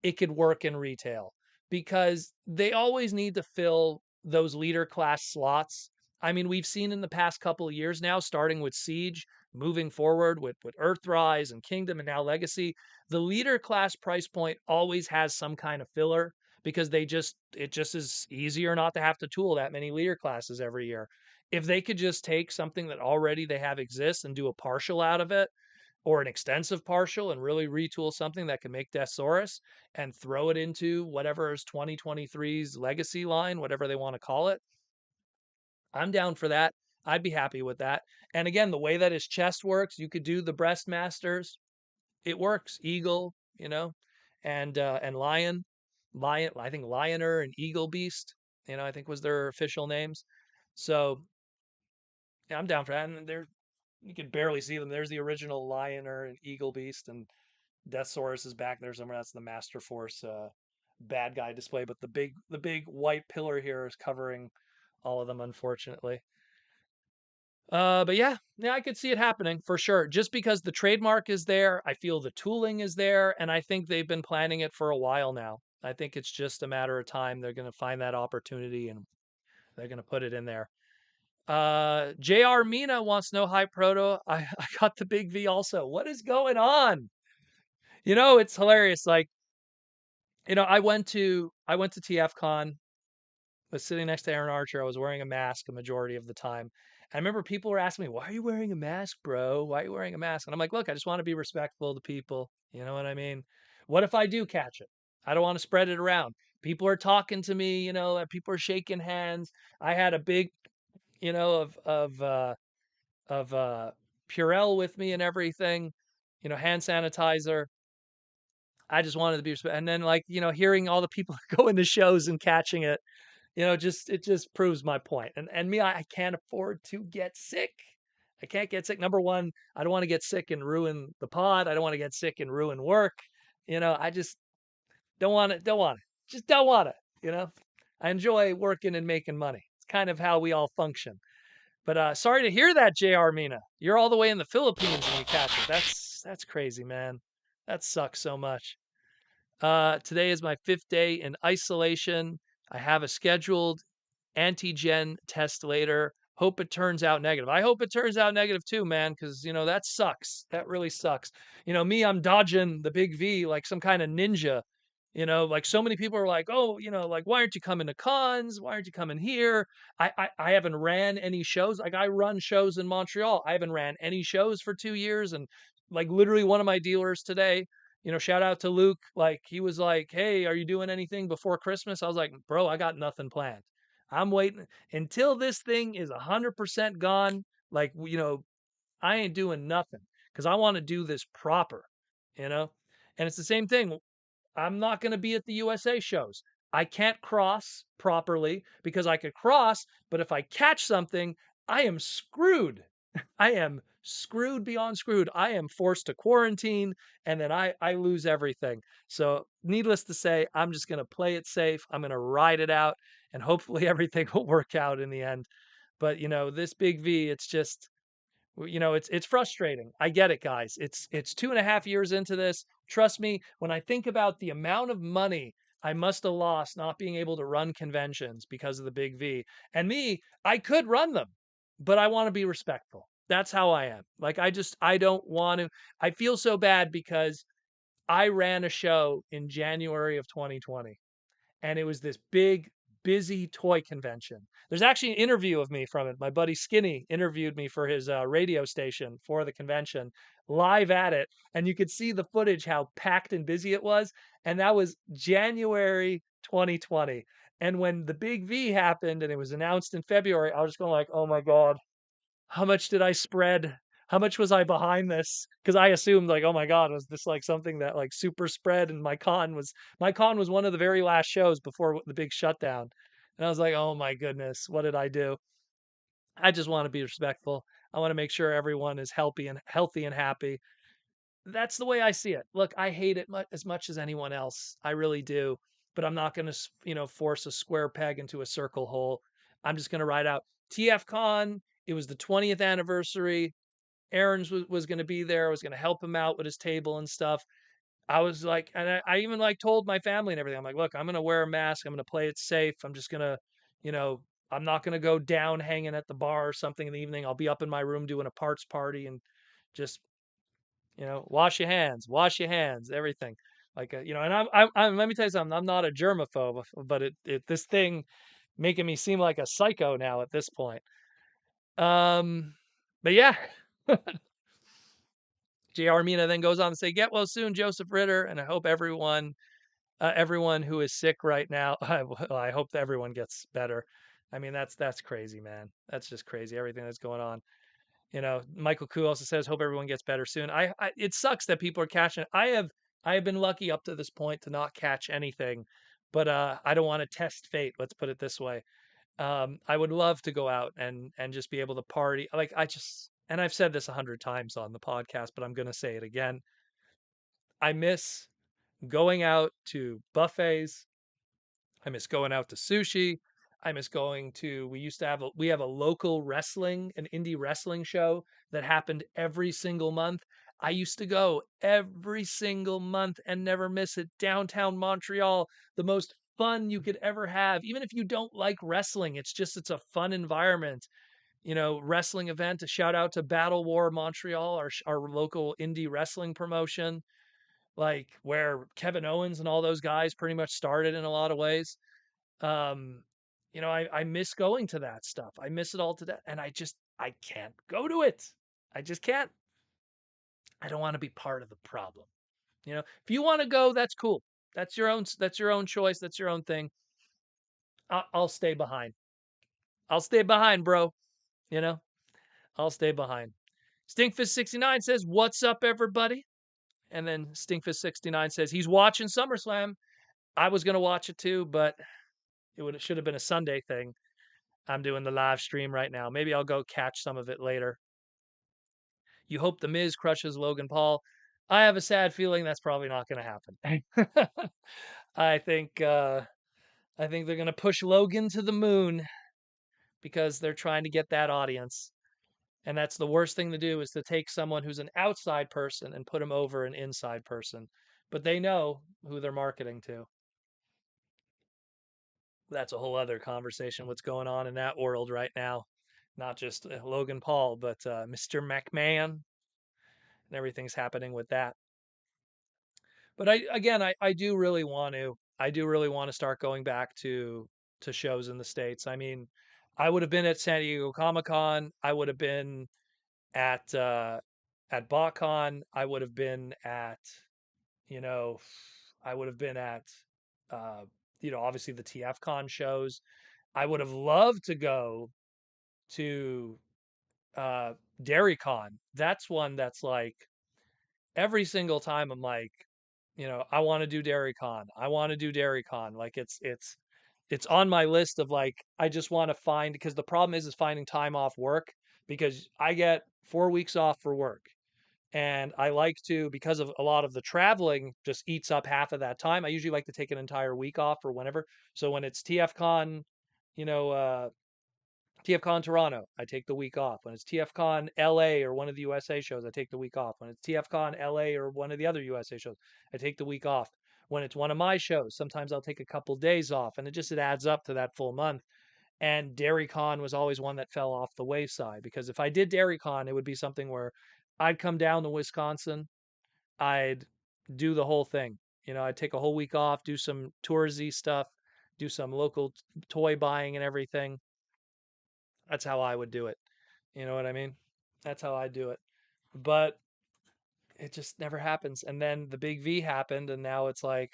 it could work in retail because they always need to fill those leader class slots. I mean, we've seen in the past couple of years now, starting with Siege, moving forward with Earthrise and Kingdom and now Legacy, the leader class price point always has some kind of filler because it just is easier not to have to tool that many leader classes every year. If they could just take something that already they have exists and do a partial out of it, or an extensive partial and really retool something that can make Deathsaurus and throw it into whatever is 2023's legacy line, whatever they want to call it. I'm down for that. I'd be happy with that. And again, the way that his chest works, you could do the breast masters. It works. Eagle, and lion. I think Lioner and Eagle Beast. I think was their official names. So yeah, I'm down for that. And there, you can barely see them. There's the original Lioner and Eagle Beast, and Deathsaurus is back there somewhere. That's the Master Force bad guy display. But the big white pillar here is covering all of them, unfortunately. But yeah, I could see it happening for sure. Just because the trademark is there, I feel the tooling is there, and I think they've been planning it for a while now. I think it's just a matter of time. They're going to find that opportunity and they're going to put it in there. JR Mina wants no high proto. I got the big V also. What is going on? It's hilarious. Like, I went to TFCon, was sitting next to Aaron Archer. I was wearing a mask a majority of the time. I remember people were asking me, "Why are you wearing a mask, bro? Why are you wearing a mask?" And I'm like, "Look, I just want to be respectful to people. You know what I mean? What if I do catch it? I don't want to spread it around. People are talking to me, people are shaking hands. I had a big, of Purell with me and everything, hand sanitizer. I just wanted to be respectful. And then, like, hearing all the people go into shows and catching it, it just proves my point. And me, I can't afford to get sick. I can't get sick. Number one, I don't want to get sick and ruin the pod. I don't want to get sick and ruin work. I just don't want it. Don't want it. Just don't want it. I enjoy working and making money. It's kind of how we all function. But sorry to hear that, JR Mina. You're all the way in the Philippines and you catch it. That's crazy, man. That sucks so much. Today is my 5th day in isolation. I have a scheduled antigen test later. Hope it turns out negative. I hope it turns out negative too, man, because that sucks. That really sucks. Me, I'm dodging the big V like some kind of ninja. Like so many people are like, oh, like why aren't you coming to cons? Why aren't you coming here? I haven't ran any shows. Like I run shows in Montreal. I haven't ran any shows for 2 years, and like literally one of my dealers today. Shout out to Luke. Like he was like, "Hey, are you doing anything before Christmas?" I was like, "Bro, I got nothing planned. I'm waiting until this thing is 100% gone. Like, I ain't doing nothing because I want to do this proper, you know? And it's the same thing. I'm not going to be at the USA shows. I can't cross properly because I could cross, but if I catch something, I am screwed. I am screwed beyond screwed. I am forced to quarantine and then I lose everything. So, needless to say, I'm just going to play it safe. I'm going to ride it out and hopefully everything will work out in the end. But, this big V, it's just it's frustrating. I get it, guys. It's 2.5 years into this. Trust me, when I think about the amount of money I must have lost not being able to run conventions because of the big V, and me, I could run them, but I want to be respectful. That's how I am. Like I don't want to. I feel so bad because I ran a show in January of 2020 and it was this big, busy toy convention. There's actually an interview of me from it. My buddy Skinny interviewed me for his radio station for the convention, live at it, and you could see the footage how packed and busy it was. And that was January 2020. And when the big V happened and it was announced in February, I was just going like, "Oh my god, how much did I spread? How much was I behind this?" Because I assumed like, oh my God, was this like something that like super spread? And my con was one of the very last shows before the big shutdown. And I was like, oh my goodness, what did I do? I just want to be respectful. I want to make sure everyone is healthy and happy. That's the way I see it. Look, I hate it as much as anyone else. I really do. But I'm not going to, force a square peg into a circle hole. I'm just going to ride out. TFCon, it was the 20th anniversary. Aaron's was going to be there. I was going to help him out with his table and stuff. I was like, and I even like told my family and everything. I'm like, look, I'm going to wear a mask. I'm going to play it safe. I'm just going to, you know, I'm not going to go down hanging at the bar or something in the evening. I'll be up in my room doing a parts party and just wash your hands, everything. Like, and let me tell you something. I'm not a germaphobe, but this thing making me seem like a psycho now at this point. But yeah, JR Mina then goes on to say, "Get well soon, Joseph Ritter, and I hope everyone who is sick right now, I hope that everyone gets better." I mean, that's crazy, man. That's just crazy. Everything that's going on. Michael Koo also says, "Hope everyone gets better soon." It sucks that people are catching it. I have been lucky up to this point to not catch anything, but I don't want to test fate. Let's put it this way. I would love to go out and just be able to party. Like and I've said this 100 times on the podcast, but I'm gonna say it again. I miss going out to buffets. I miss going out to sushi. I miss going to we have a local wrestling, an indie wrestling show that happened every single month. I used to go every single month and never miss it. Downtown Montreal, the most fun you could ever have. Even if you don't like wrestling, it's a fun environment. Wrestling event. A shout out to Battle War Montreal, our local indie wrestling promotion, like where Kevin Owens and all those guys pretty much started in a lot of ways. um, I miss going to that stuff. I miss it all to death, and I can't go to it. I just can't. I don't want to be part of the problem. If you want to go, that's cool. That's your own. That's your own choice. That's your own thing. I'll stay behind. I'll stay behind, bro. You know, I'll stay behind. Stinkfist69 says, "What's up, everybody?" And then Stinkfist69 says he's watching SummerSlam. I was gonna watch it too, but it should have been a Sunday thing. I'm doing the live stream right now. Maybe I'll go catch some of it later. You hope The Miz crushes Logan Paul. I have a sad feeling that's probably not going to happen. I think I think they're going to push Logan to the moon because they're trying to get that audience. And that's the worst thing to do, is to take someone who's an outside person and put him over an inside person. But they know who they're marketing to. That's a whole other conversation, what's going on in that world right now. Not just Logan Paul, but Mr. McMahon, and everything's happening with that. But I do really want to. I do really want to start going back to shows in the States. I mean, I would have been at San Diego Comic Con. I would have been at BotCon. I would have been at, you know, I would have been at uh, obviously the TFCon shows. I would have loved to go to uh DairyCon. That's one that's like every single time I'm like, I want to do DairyCon. I want to do DairyCon. Like it's on my list of, like, I just want to find, because the problem is finding time off work, because I get 4 weeks off for work. And I like to, because of a lot of the traveling just eats up half of that time. I usually like to take an entire week off or whenever. So when it's TFCon, you know, TFCon Toronto, I take the week off. When it's TFCon LA or one of the USA shows, I take the week off. When it's TFCon LA or one of the other USA shows, I take the week off. When it's one of my shows, sometimes I'll take a couple days off, and it adds up to that full month. And DairyCon was always one that fell off the wayside, because if I did DairyCon, it would be something where I'd come down to Wisconsin, I'd do the whole thing. I'd take a whole week off, do some touristy stuff, do some local toy buying and everything. That's how I would do it. You know what I mean? That's how I do it. But it just never happens. And then the big V happened, and now it's like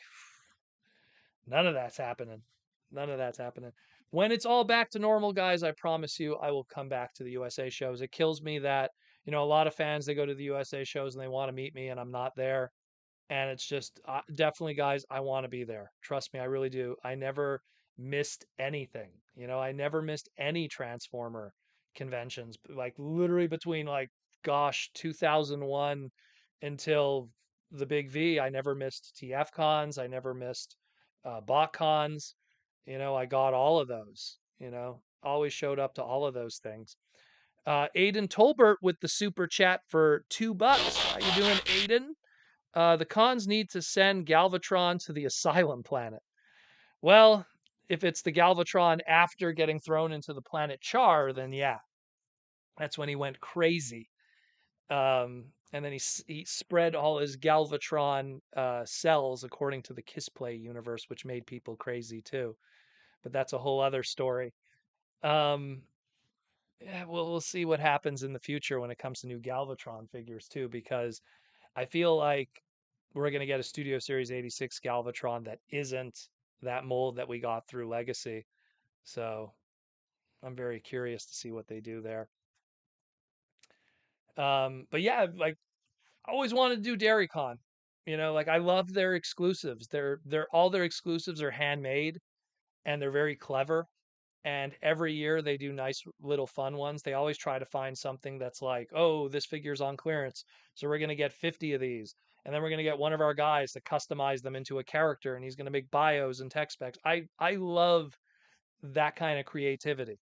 none of that's happening. None of that's happening. When it's all back to normal, guys, I promise you I will come back to the USA shows. It kills me that, a lot of fans, they go to the USA shows and they want to meet me and I'm not there. And it's just definitely, guys, I want to be there. Trust me, I really do. I never missed anything. I never missed any Transformer conventions. Like literally between, like, gosh, 2001 until the big V, I never missed TF cons. I never missed bot cons. I got all of those. Always showed up to all of those things. Aiden Tolbert with the super chat for $2. How you doing, Aiden? The cons need to send Galvatron to the Asylum planet. Well, if it's the Galvatron after getting thrown into the planet Char, then yeah, that's when he went crazy. And then he spread all his Galvatron cells according to the Kissplay universe, which made people crazy too. But that's a whole other story. Um, yeah, we'll see what happens in the future when it comes to new Galvatron figures too, because I feel like we're going to get a Studio Series 86 Galvatron that isn't that mold that we got through Legacy. So I'm very curious to see what they do there. But yeah, like I always wanted to do DairyCon. Like I love their exclusives. They're all their exclusives are handmade and they're very clever. And every year they do nice little fun ones. They always try to find something that's like, oh, this figure's on clearance, so we're going to get 50 of these. And then we're going to get one of our guys to customize them into a character and he's going to make bios and tech specs. I love that kind of creativity.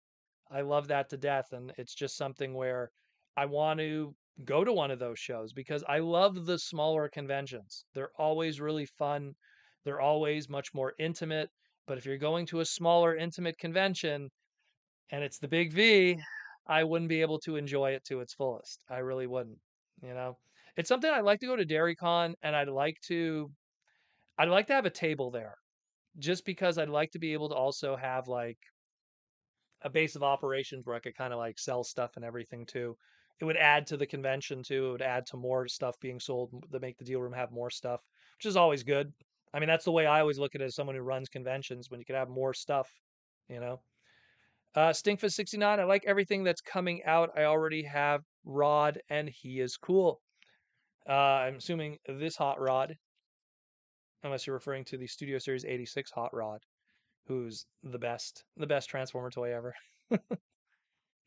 I love that to death. And it's just something where I want to go to one of those shows because I love the smaller conventions. They're always really fun. They're always much more intimate. But if you're going to a smaller, intimate convention and it's the big V, I wouldn't be able to enjoy it to its fullest. I really wouldn't. You know, it's something I'd like to go to DairyCon and I'd like to have a table there just because I'd like to be able to also have like a base of operations where I could kind of like sell stuff and everything too. It would add to the convention too. It would add to more stuff being sold to make the deal room have more stuff, which is always good. I mean, that's the way I always look at it as someone who runs conventions when you could have more stuff, you know. Stinkfist 69, I like everything that's coming out. I already have Rod and he is cool. I'm assuming this hot rod, unless you're referring to the Studio Series 86 hot rod, who's the best Transformer toy ever.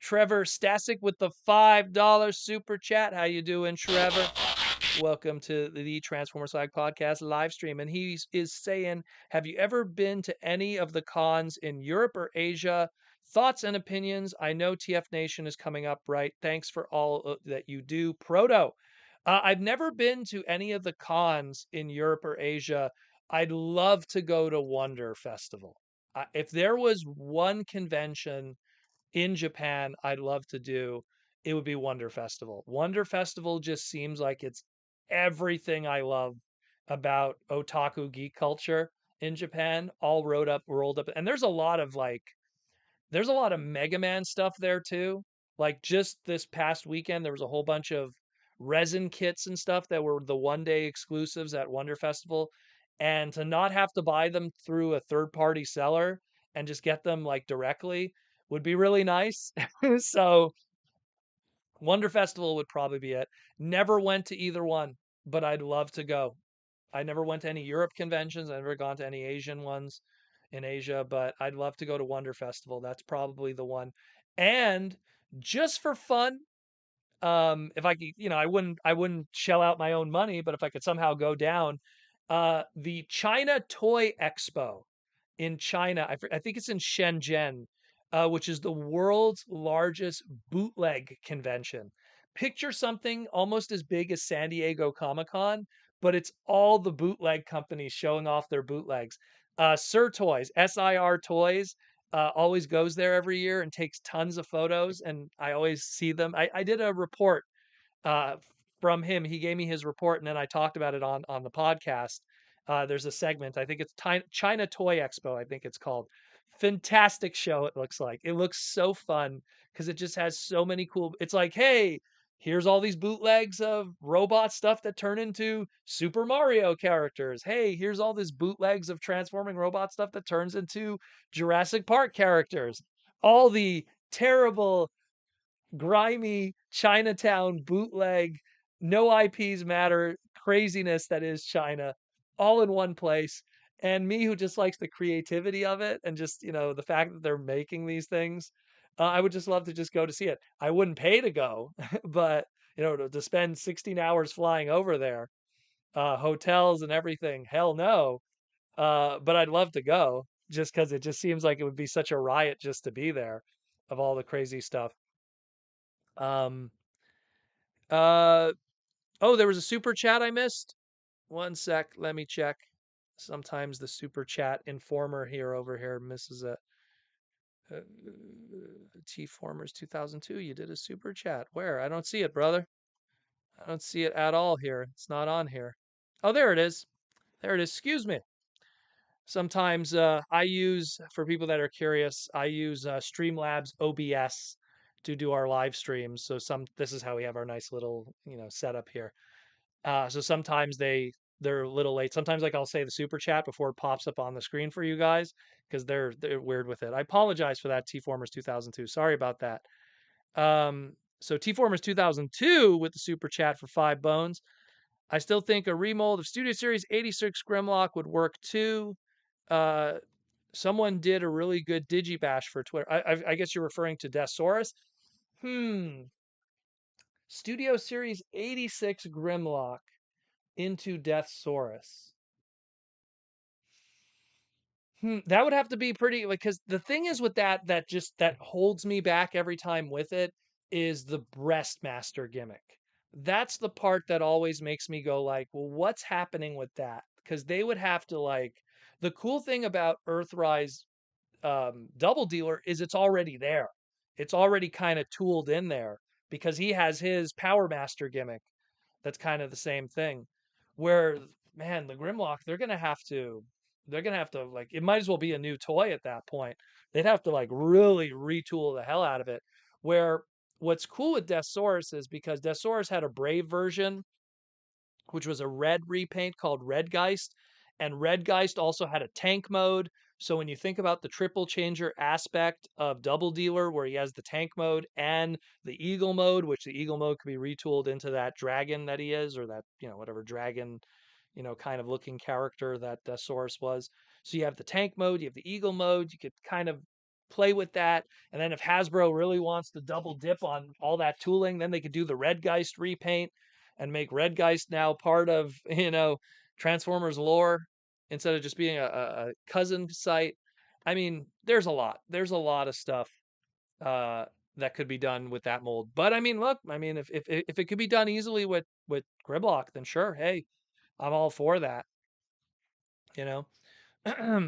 Trevor Stasic with the $5 super chat. How you doing, Trevor? Welcome to the Transformer Slag podcast live stream. And he is saying, have you ever been to any of the cons in Europe or Asia? Thoughts and opinions? I know TF Nation is coming up, right? Thanks for all that you do. Proto. I've never been to any of the cons in Europe or Asia. I'd love to go to Wonder Festival. If there was one convention in Japan I'd love to do, it would be Wonder Festival. Wonder Festival just seems like it's everything I love about otaku geek culture in Japan, all rolled up. And there's a lot of Mega Man stuff there too. Like just this past weekend, there was a whole bunch of resin kits and stuff that were the 1 day exclusives at Wonder Festival. And to not have to buy them through a third party seller and just get them like directly would be really nice. So Wonder Festival would probably be it. Never went to either one, but I'd love to go. I never went to any Europe conventions. I've never gone to any Asian ones in Asia, but I'd love to go to Wonder Festival. That's probably the one. And just for fun, if I could, I wouldn't shell out my own money, but if I could somehow go down, the China Toy Expo in China, I think it's in Shenzhen, which is the world's largest bootleg convention. Picture something almost as big as San Diego Comic Con, but it's all the bootleg companies showing off their bootlegs. Sir Toys, SIR Toys, always goes there every year and takes tons of photos, and I always see them. I did a report uh, from him. He gave me his report, and then I talked about it on the podcast. There's a segment. I think it's China Toy Expo. I think it's called. Fantastic show. It looks like it looks so fun because it just has so many cool. It's like, hey, here's all these bootlegs of robot stuff that turn into Super Mario characters. Hey, here's all this bootlegs of transforming robot stuff that turns into Jurassic Park characters. All the terrible grimy Chinatown bootleg, no IPs matter craziness that is China, all in one place. And me, who just likes the creativity of it and just, the fact that they're making these things, I would just love to just go to see it. I wouldn't pay to go, but, to spend 16 hours flying over there, hotels and everything, hell no. But I'd love to go just because it just seems like it would be such a riot just to be there of all the crazy stuff. Um, Uh oh, there was a super chat I missed. One sec, let me check. Sometimes the super chat informer here over here misses a uh, T Formers 2002. You did a super chat. Where? I don't see it, brother. I don't see it at all here. It's not on here. Oh, there it is. There it is. Excuse me. Sometimes I use, for people that are curious, I use Streamlabs OBS to do our live streams. So this is how we have our nice little, setup here. So sometimes they're a little late. Sometimes like I'll say the super chat before it pops up on the screen for you guys because they're weird with it. I apologize for that, T Formers 2002. Sorry about that. So T Formers 2002 with the super chat for 5 bones. I still think a remold of Studio Series 86 Grimlock would work too. Uh, Someone did a really good Digibash for Twitter. I guess you're referring to Deathsaurus. Hmm. Studio Series 86 Grimlock into Deathsaurus. That would have to be pretty like because the thing is with that holds me back every time with it is the Breastmaster gimmick. That's the part that always makes me go like, well, what's happening with that? Because they would have to like the cool thing about Earthrise Double Dealer is it's already there. It's already kind of tooled in there because he has his Power Master gimmick that's kind of the same thing. Where man, the Grimlock, they're gonna have to like it might as well be a new toy at that point. They'd have to like really retool the hell out of it. Where what's cool with Deathsaurus is because Deathsaurus had a Brave version, which was a red repaint called Redgeist. And Redgeist also had a tank mode. So when you think about the triple changer aspect of Double Dealer, where he has the tank mode and the Eagle mode, which the Eagle mode could be retooled into that dragon that he is, or that, whatever dragon, kind of looking character that Source was. So you have the tank mode, you have the Eagle mode, you could kind of play with that. And then if Hasbro really wants to double dip on all that tooling, then they could do the Redgeist repaint and make Redgeist now part of, Transformers lore instead of just being a cousin site. I mean, there's a lot. There's a lot of stuff uh, that could be done with that mold. But I mean, look, I mean, if it could be done easily with Grimlock, then sure, hey, I'm all for that. You know,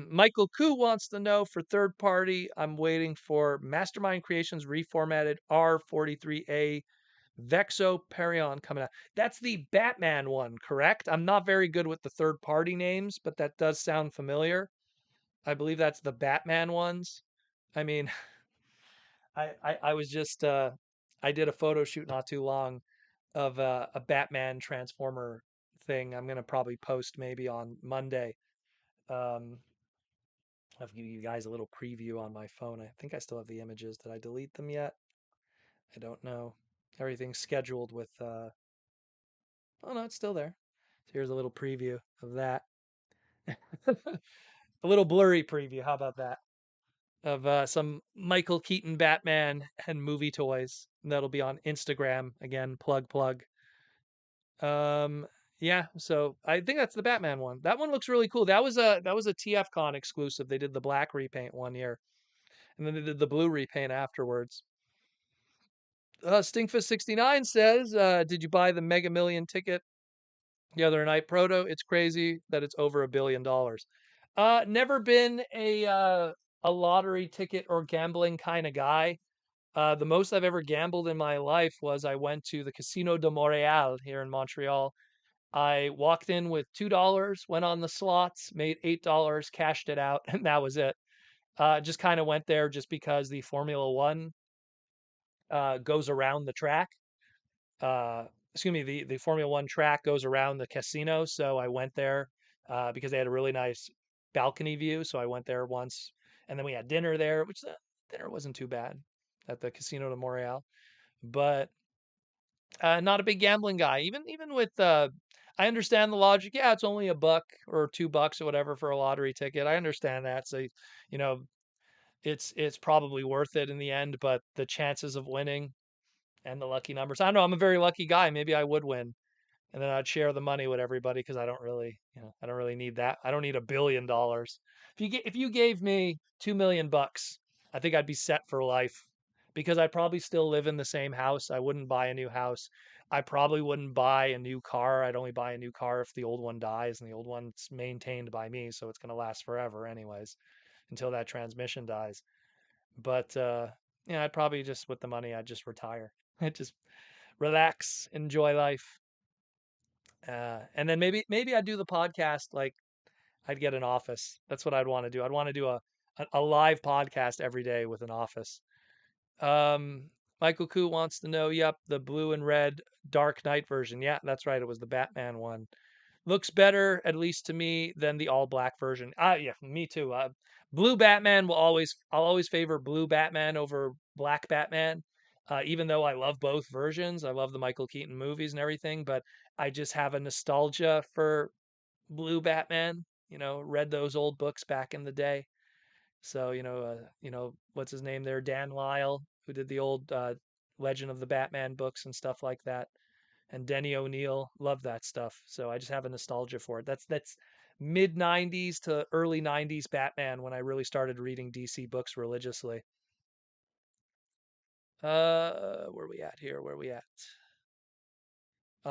Michael Koo wants to know for third party. I'm waiting for Mastermind Creations reformatted R43A Vexo Perion coming out. That's the Batman one, correct? I'm not very good with the third party names, but that does sound familiar. I believe that's the Batman ones. I mean, I was just I did a photo shoot not too long of a Batman Transformer thing. I'm gonna probably post maybe on Monday. Um, I'll give you guys a little preview on my phone. I think I still have the images. Did I delete them yet? I don't know. Everything's scheduled with oh no, it's still there. So here's a little preview of that. A little blurry preview. How about that? Of some Michael Keaton Batman and movie toys. That'll be on Instagram again. Plug. Um, yeah. So I think that's the Batman one. That one looks really cool. That was a TFCon exclusive. They did the black repaint one year, and then they did the blue repaint afterwards. Stinkfist69 says, "Did you buy the Mega Million ticket the other night, Proto? It's crazy that it's over $1 billion. Never been a lottery ticket or gambling kind of guy. The most I've ever gambled in my life was I went to the Casino de Montreal here in Montreal. I walked in with $2, went on the slots, made $8, cashed it out, and that was it. Just kind of went there just because the Formula One goes around the track. uh, Excuse me, the Formula One track goes around the casino. So I went there because they had a really nice balcony view. So I went there once, and then we had dinner there, which dinner wasn't too bad at the Casino de Montreal. But not a big gambling guy. Even with I understand the logic. Yeah, it's only $1 or $2 or whatever for a lottery ticket. I understand that. So you know, it's probably worth it in the end. But the chances of winning and the lucky numbers. I don't know. I'm a very lucky guy. Maybe I would win, and then I'd share the money with everybody because I don't really need that. I don't need $1 billion. If you gave me 2 million bucks, I think I'd be set for life because I'd probably still live in the same house. I wouldn't buy a new house. I probably wouldn't buy a new car. I'd only buy a new car if the old one dies, and the old one's maintained by me, so it's gonna last forever, anyways, until that transmission dies. But yeah, I'd probably just with the money, I'd just retire. I'd just relax, enjoy life. And then maybe I'd do the podcast like I'd get an office. That's what I'd want to do. I'd want to do a live podcast every day with an office. Um, Michael Koo wants to know, yep, the blue and red Dark Knight version. Yeah, that's right. It was the Batman one. Looks better, at least to me, than the all black version. Yeah, me too. Blue Batman I'll always favor blue Batman over black Batman. Even though I love both versions, I love the Michael Keaton movies and everything, but I just have a nostalgia for blue Batman. Read those old books back in the day. So, what's his name there? Dan Lyle, who did the old Legend of the Batman books and stuff like that. And Denny O'Neil, love that stuff. So I just have a nostalgia for it. That's mid 90s to early 90s Batman when I really started reading DC books religiously. Where are we at here? Where are we at?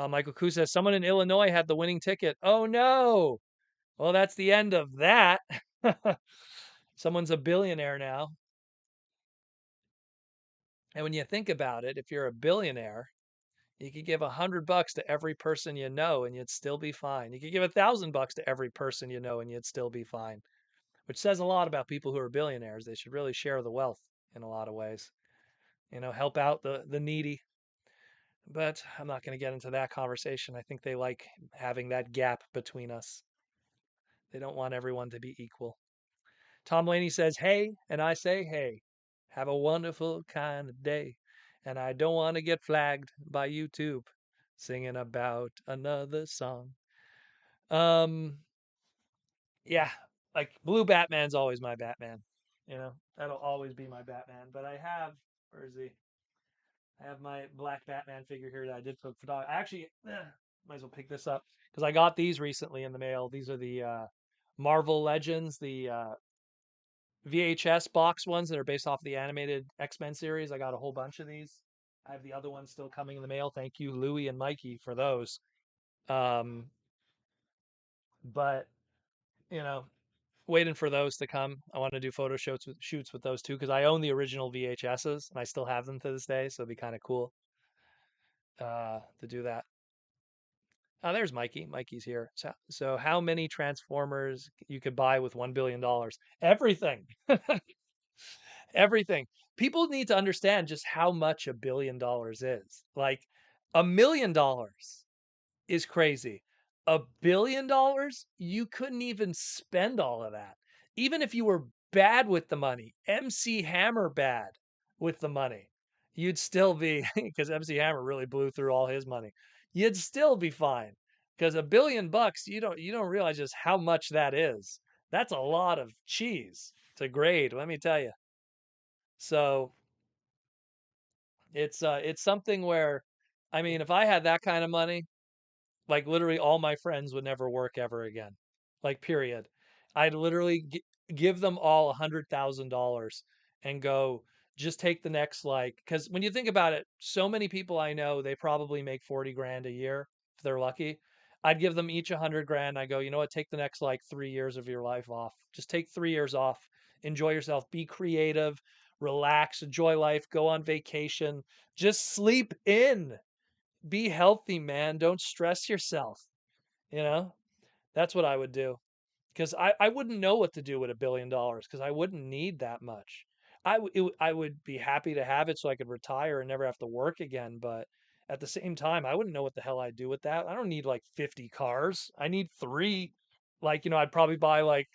Michael Koo says someone in Illinois had the winning ticket. Oh no. Well, that's the end of that. Someone's a billionaire now. And when you think about it, if you're a billionaire, you could give $100 to every person you know and you'd still be fine. You could give $1,000 to every person you know and you'd still be fine, which says a lot about people who are billionaires. They should really share the wealth in a lot of ways, help out the needy. But I'm not going to get into that conversation. I think they like having that gap between us. They don't want everyone to be equal. Tom Laney says, hey, and I say, hey, have a wonderful kind of day. And I don't want to get flagged by YouTube singing about another song. Yeah, like Blue Batman's always my Batman. That'll always be my Batman. But where is he? I have my black Batman figure here that I did for dog. I actually might as well pick this up because I got these recently in the mail. These are the Marvel Legends, the VHS box ones that are based off the animated X-Men series. I got a whole bunch of these. I have the other ones still coming in the mail. Thank you, Louie and Mikey, for those. Um, but you know, waiting for those to come. I want to do photo shoots with those too because I own the original VHSs and I still have them to this day. So it'd be kind of cool to do that. Oh, there's Mikey. Mikey's here. So how many Transformers you could buy with $1 billion? Everything. Everything. People need to understand just how much $1 billion is. Like $1 million is crazy. $1 billion, you couldn't even spend all of that. Even if you were bad with the money, MC Hammer bad with the money, you'd still be because MC Hammer really blew through all his money. You'd still be fine because $1 billion, you don't realize just how much that is. That's a lot of cheese to grade, let me tell you. So it's something where, I mean, if I had that kind of money, like literally all my friends would never work ever again. Like period. I'd literally give them all $100,000 and go just take the next because when you think about it, so many people I know they probably make 40 grand a year if they're lucky. I'd give them each 100 grand. I go, you know what? Take the next 3 years of your life off. Just take 3 years off. Enjoy yourself. Be creative. Relax. Enjoy life. Go on vacation. Just sleep in. Be healthy, man. Don't stress yourself. You know, that's what I would do. Because I wouldn't know what to do with $1 billion because I wouldn't need that much. I would be happy to have it so I could retire and never have to work again. But at the same time, I wouldn't know what the hell I'd do with that. I don't need 50 cars. I need three. I'd probably buy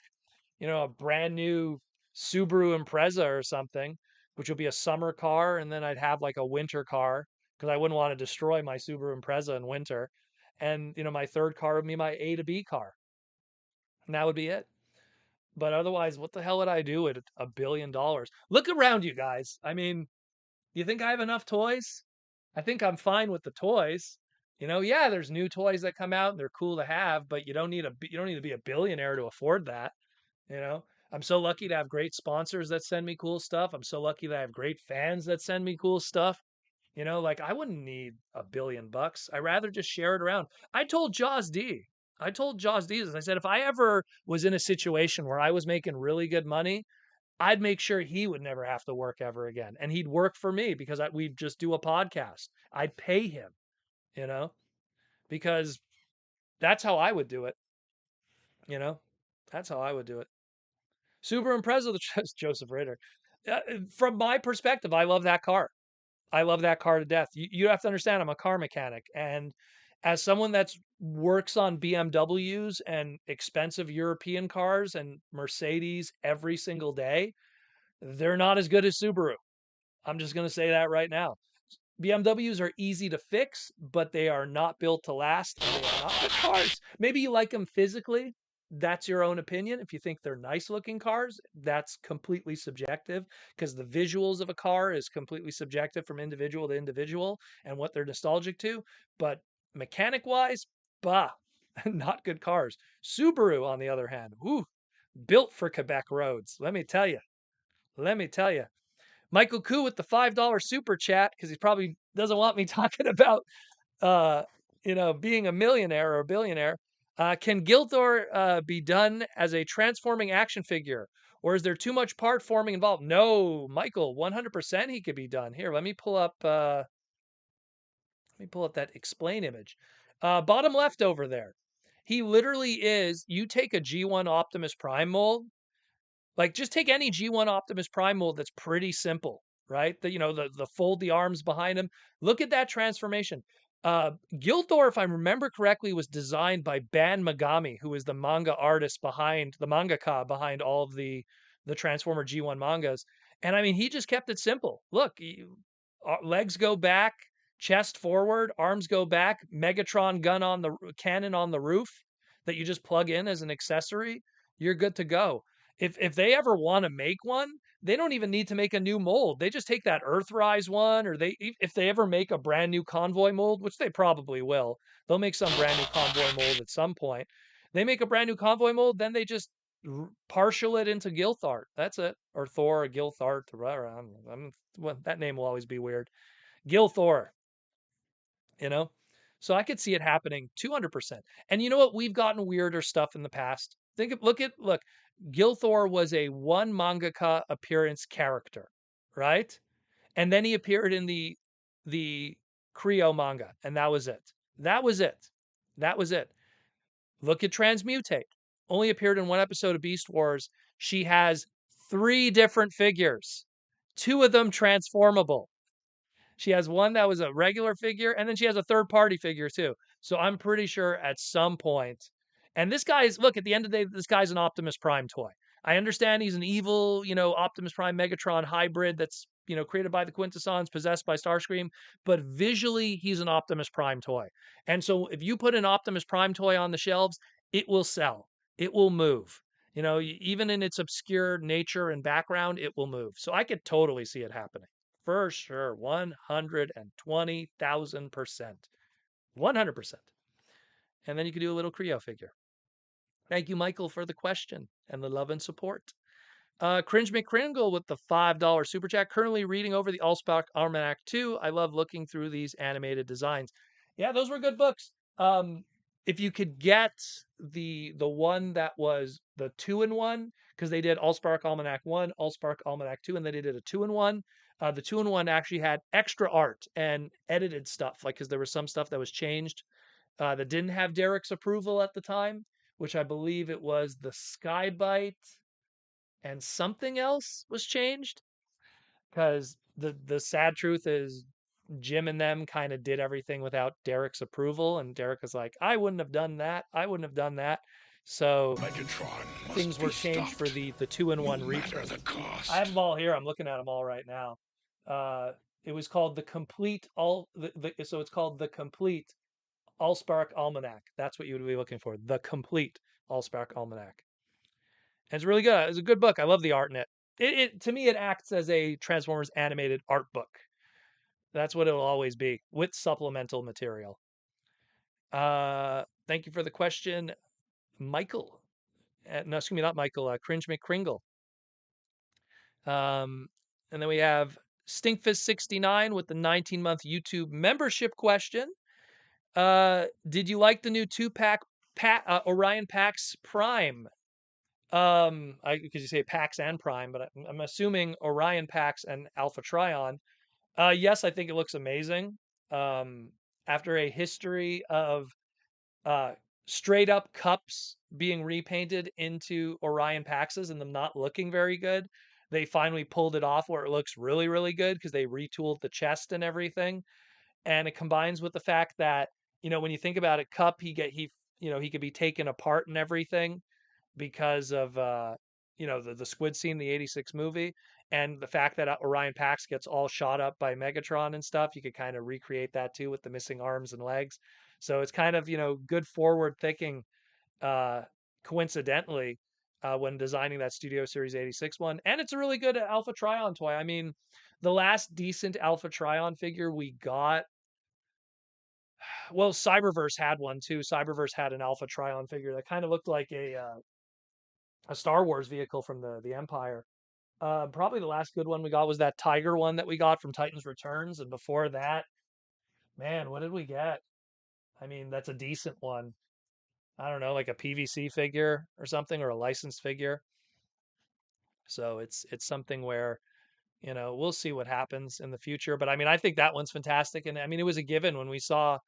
a brand new Subaru Impreza or something, which would be a summer car, and then I'd have a winter car because I wouldn't want to destroy my Subaru Impreza in winter. And my third car would be my A to B car, and that would be it. But otherwise, what the hell would I do with $1 billion? Look around you guys. I mean, do you think I have enough toys? I think I'm fine with the toys. Yeah, there's new toys that come out and they're cool to have, but you don't need to be a billionaire to afford that. You know, I'm so lucky to have great sponsors that send me cool stuff. I'm so lucky that I have great fans that send me cool stuff. I wouldn't need $1 billion. I'd rather just share it around. I told Jaws D this. I said, if I ever was in a situation where I was making really good money, I'd make sure he would never have to work ever again. And he'd work for me because we'd just do a podcast. I'd pay him, you know, because that's how I would do it. You know, that's how I would do it. Super impressed with Joseph Ritter. From my perspective, I love that car. I love that car to death. You have to understand, I'm a car mechanic, and as someone that's works on BMWs and expensive European cars and Mercedes every single day, they're not as good as Subaru. I'm just going to say that right now. BMWs are easy to fix, but they are not built to last, and they are not good cars. Maybe you like them physically. That's your own opinion. If you think they're nice looking cars, that's completely subjective because the visuals of a car is completely subjective from individual to individual and what they're nostalgic to. But mechanic wise, bah, not good cars. Subaru, on the other hand, ooh, built for Quebec roads. Let me tell you. Let me tell you. Michael Koo with the $5 super chat because he probably doesn't want me talking about uh, being a millionaire or a billionaire. Can Gilthor be done as a transforming action figure, or is there too much part forming involved? No, Michael, 100% he could be done. Here, let me pull up that explain image. Bottom left over there. He literally is. You take a G1 Optimus Prime mold, like, just take any G1 Optimus Prime mold that's pretty simple, right? The fold the arms behind him. Look at that transformation. Gilthor, if I remember correctly, was designed by Ban Megami, who is the manga artist behind the mangaka behind all of the Transformer G1 mangas. And I mean, he just kept it simple. Look, legs go back, chest forward, arms go back, Megatron gun on the cannon on the roof that you just plug in as an accessory. You're good to go. If they ever want to make one, they don't even need to make a new mold. They just take that Earthrise one, or if they ever make a brand new Convoy mold, which they probably will, they'll make some brand new Convoy mold at some point. They make a brand new Convoy mold, then they just partial it into Gilthar. That's it, or Thor, or Gilthar. Well, that name will always be weird. Gilthor, you know. So I could see it happening 200%. And you know what? We've gotten weirder stuff in the past. Look. Gilthor was a one mangaka appearance character, right? And then he appeared in the Creo manga, and that was it. That was it. That was it. Look at Transmutate. Only appeared in one episode of Beast Wars. She has 3 different figures, 2 of them transformable. She has one that was a regular figure, and then she has a third party figure too. So I'm pretty sure at some point, and this guy is, look, at the end of the day, this guy's an Optimus Prime toy. I understand he's an evil, Optimus Prime Megatron hybrid that's, created by the Quintessons, possessed by Starscream, but visually, he's an Optimus Prime toy. And so if you put an Optimus Prime toy on the shelves, it will sell, it will move. Even in its obscure nature and background, it will move. So I could totally see it happening. For sure, 120,000%. 100%. And then you could do a little Creo figure. Thank you, Michael, for the question and the love and support. Cringe McCringle with the $5 super chat. Currently reading over the Allspark Almanac 2. I love looking through these animated designs. Yeah, those were good books. If you could get the one that was the 2-in-1, because they did Allspark Almanac 1, Allspark Almanac 2, and then they did a 2-in-1. The 2-in-1 actually had extra art and edited stuff, like, because there was some stuff that was changed that didn't have Derek's approval at the time, which I believe it was the Skybite and something else was changed, because the sad truth is Jim and them kind of did everything without Derek's approval, and Derek is like, I wouldn't have done that. I wouldn't have done that. So things were changed for the 2-in-1 reprint. I have them all here. I'm looking at them all right now. It was called the complete so it's called the complete Allspark Almanac. That's what you would be looking for. The complete Allspark Almanac. And it's really good. It's a good book. I love the art in it. It to me, it acts as a Transformers animated art book. That's what it'll always be, with supplemental material. Thank you for the question, Michael. No, excuse me, not Michael. Cringe McCringle. And then we have Stinkfist69 with the 19-month YouTube membership question. Did you like the new 2-pack Orion Pax Prime? Because you say Pax and Prime, but I'm assuming Orion Pax and Alpha Trion. Yes, I think it looks amazing. After a history of straight up cups being repainted into Orion Paxes and them not looking very good, they finally pulled it off where it looks really, really good because they retooled the chest and everything. And it combines with the fact that, when you think about it, Cup, he could be taken apart and everything because of the squid scene, the '86 movie, and the fact that Orion Pax gets all shot up by Megatron and stuff. You could kind of recreate that too with the missing arms and legs. So it's kind of good forward thinking. Uh, coincidentally, when designing that Studio Series '86 one, and it's a really good Alpha Trion toy. I mean, the last decent Alpha Trion figure we got. Well, Cyberverse had one too. Cyberverse had an Alpha Trion figure that kind of looked like a Star Wars vehicle from the Empire. Probably the last good one we got was that Tiger one that we got from Titans Returns, and before that, man, what did we get? I mean, that's a decent one. I don't know, like a PVC figure or something, or a licensed figure. So it's something where we'll see what happens in the future. But I mean, I think that one's fantastic, and I mean, it was a given when we saw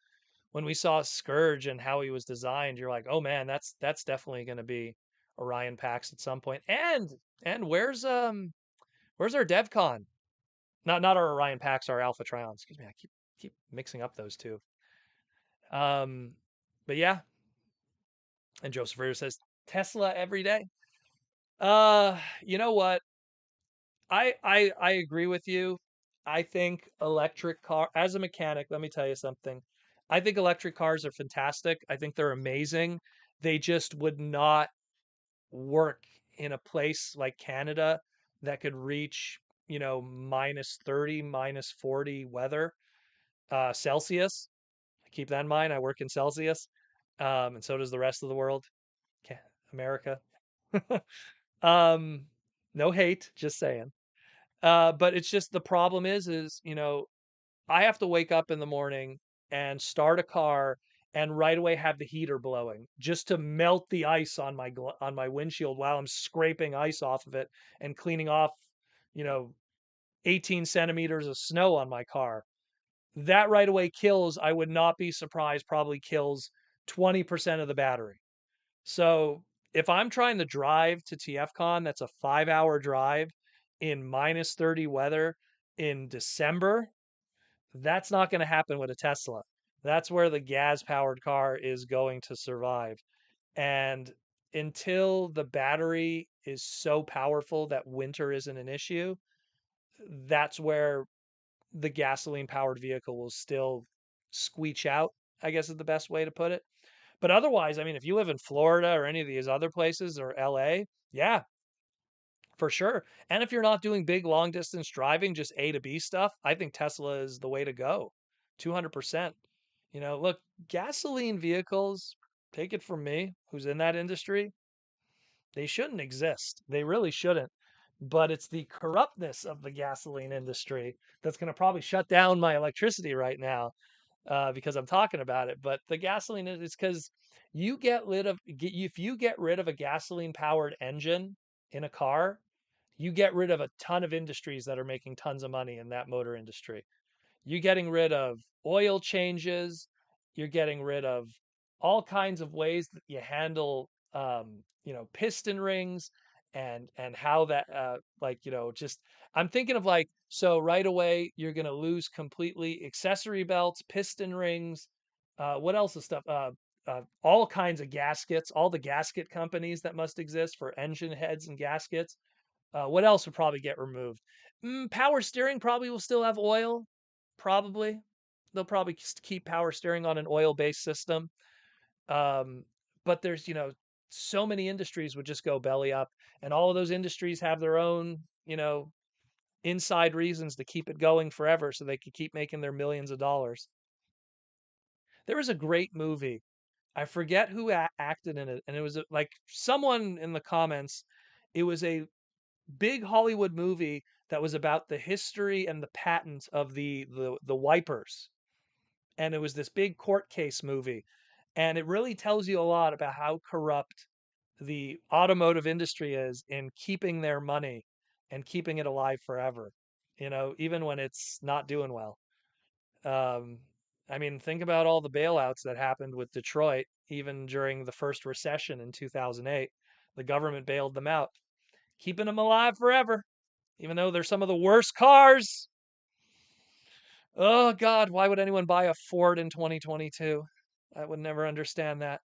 Scourge and how he was designed. You're like, oh man, that's definitely going to be Orion Pax at some point. And where's our DevCon? Not our Orion Pax, our Alpha Trion. Excuse me, I keep mixing up those two. Um, but yeah, and Joseph Reader says Tesla every day. You know what? I agree with you. I think electric car as a mechanic, let me tell you something. I think electric cars are fantastic. I think they're amazing. They just would not work in a place like Canada that could reach, -30, -40 weather, Celsius. Keep that in mind. I work in Celsius. And so does the rest of the world, America. um, no hate, just saying. But it's just the problem is, I have to wake up in the morning and start a car and right away have the heater blowing just to melt the ice on my windshield while I'm scraping ice off of it and cleaning off, you know, 18 centimeters of snow on my car. That right away kills, I would not be surprised, probably kills 20% of the battery. So if I'm trying to drive to TFCon, that's a 5-hour drive in -30 weather in December. That's not going to happen with a Tesla. That's where the gas powered car is going to survive. And until the battery is so powerful that winter isn't an issue, that's where the gasoline powered vehicle will still squeak out, I guess is the best way to put it. But otherwise, I mean, if you live in Florida or any of these other places or LA, yeah, for sure. And if you're not doing big long distance driving, just A to B stuff, I think Tesla is the way to go. 200%. Look, gasoline vehicles, take it from me, who's in that industry, they shouldn't exist. They really shouldn't. But it's the corruptness of the gasoline industry that's going to probably shut down my electricity right now because I'm talking about it. But the gasoline is because if you get rid of a gasoline powered engine in a car, you get rid of a ton of industries that are making tons of money in that motor industry. You're getting rid of oil changes. You're getting rid of all kinds of ways that you handle, piston rings and how that, just I'm thinking of like so right away you're gonna lose completely accessory belts, piston rings, what else is stuff? All kinds of gaskets, all the gasket companies that must exist for engine heads and gaskets. What else would probably get removed? Power steering probably will still have oil. Probably. They'll probably keep power steering on an oil-based system. Um, but there's, so many industries would just go belly up, and all of those industries have their own, inside reasons to keep it going forever so they could keep making their millions of dollars. There was a great movie. I forget who acted in it, and it was like someone in the comments. It was a big Hollywood movie that was about the history and the patent of the wipers. And it was this big court case movie. And it really tells you a lot about how corrupt the automotive industry is in keeping their money and keeping it alive forever, even when it's not doing well. Um, I mean, think about all the bailouts that happened with Detroit, even during the first recession in 2008. The government bailed them out, keeping them alive forever. even though they're some of the worst cars. Oh God, why would anyone buy a Ford in 2022? I would never understand that.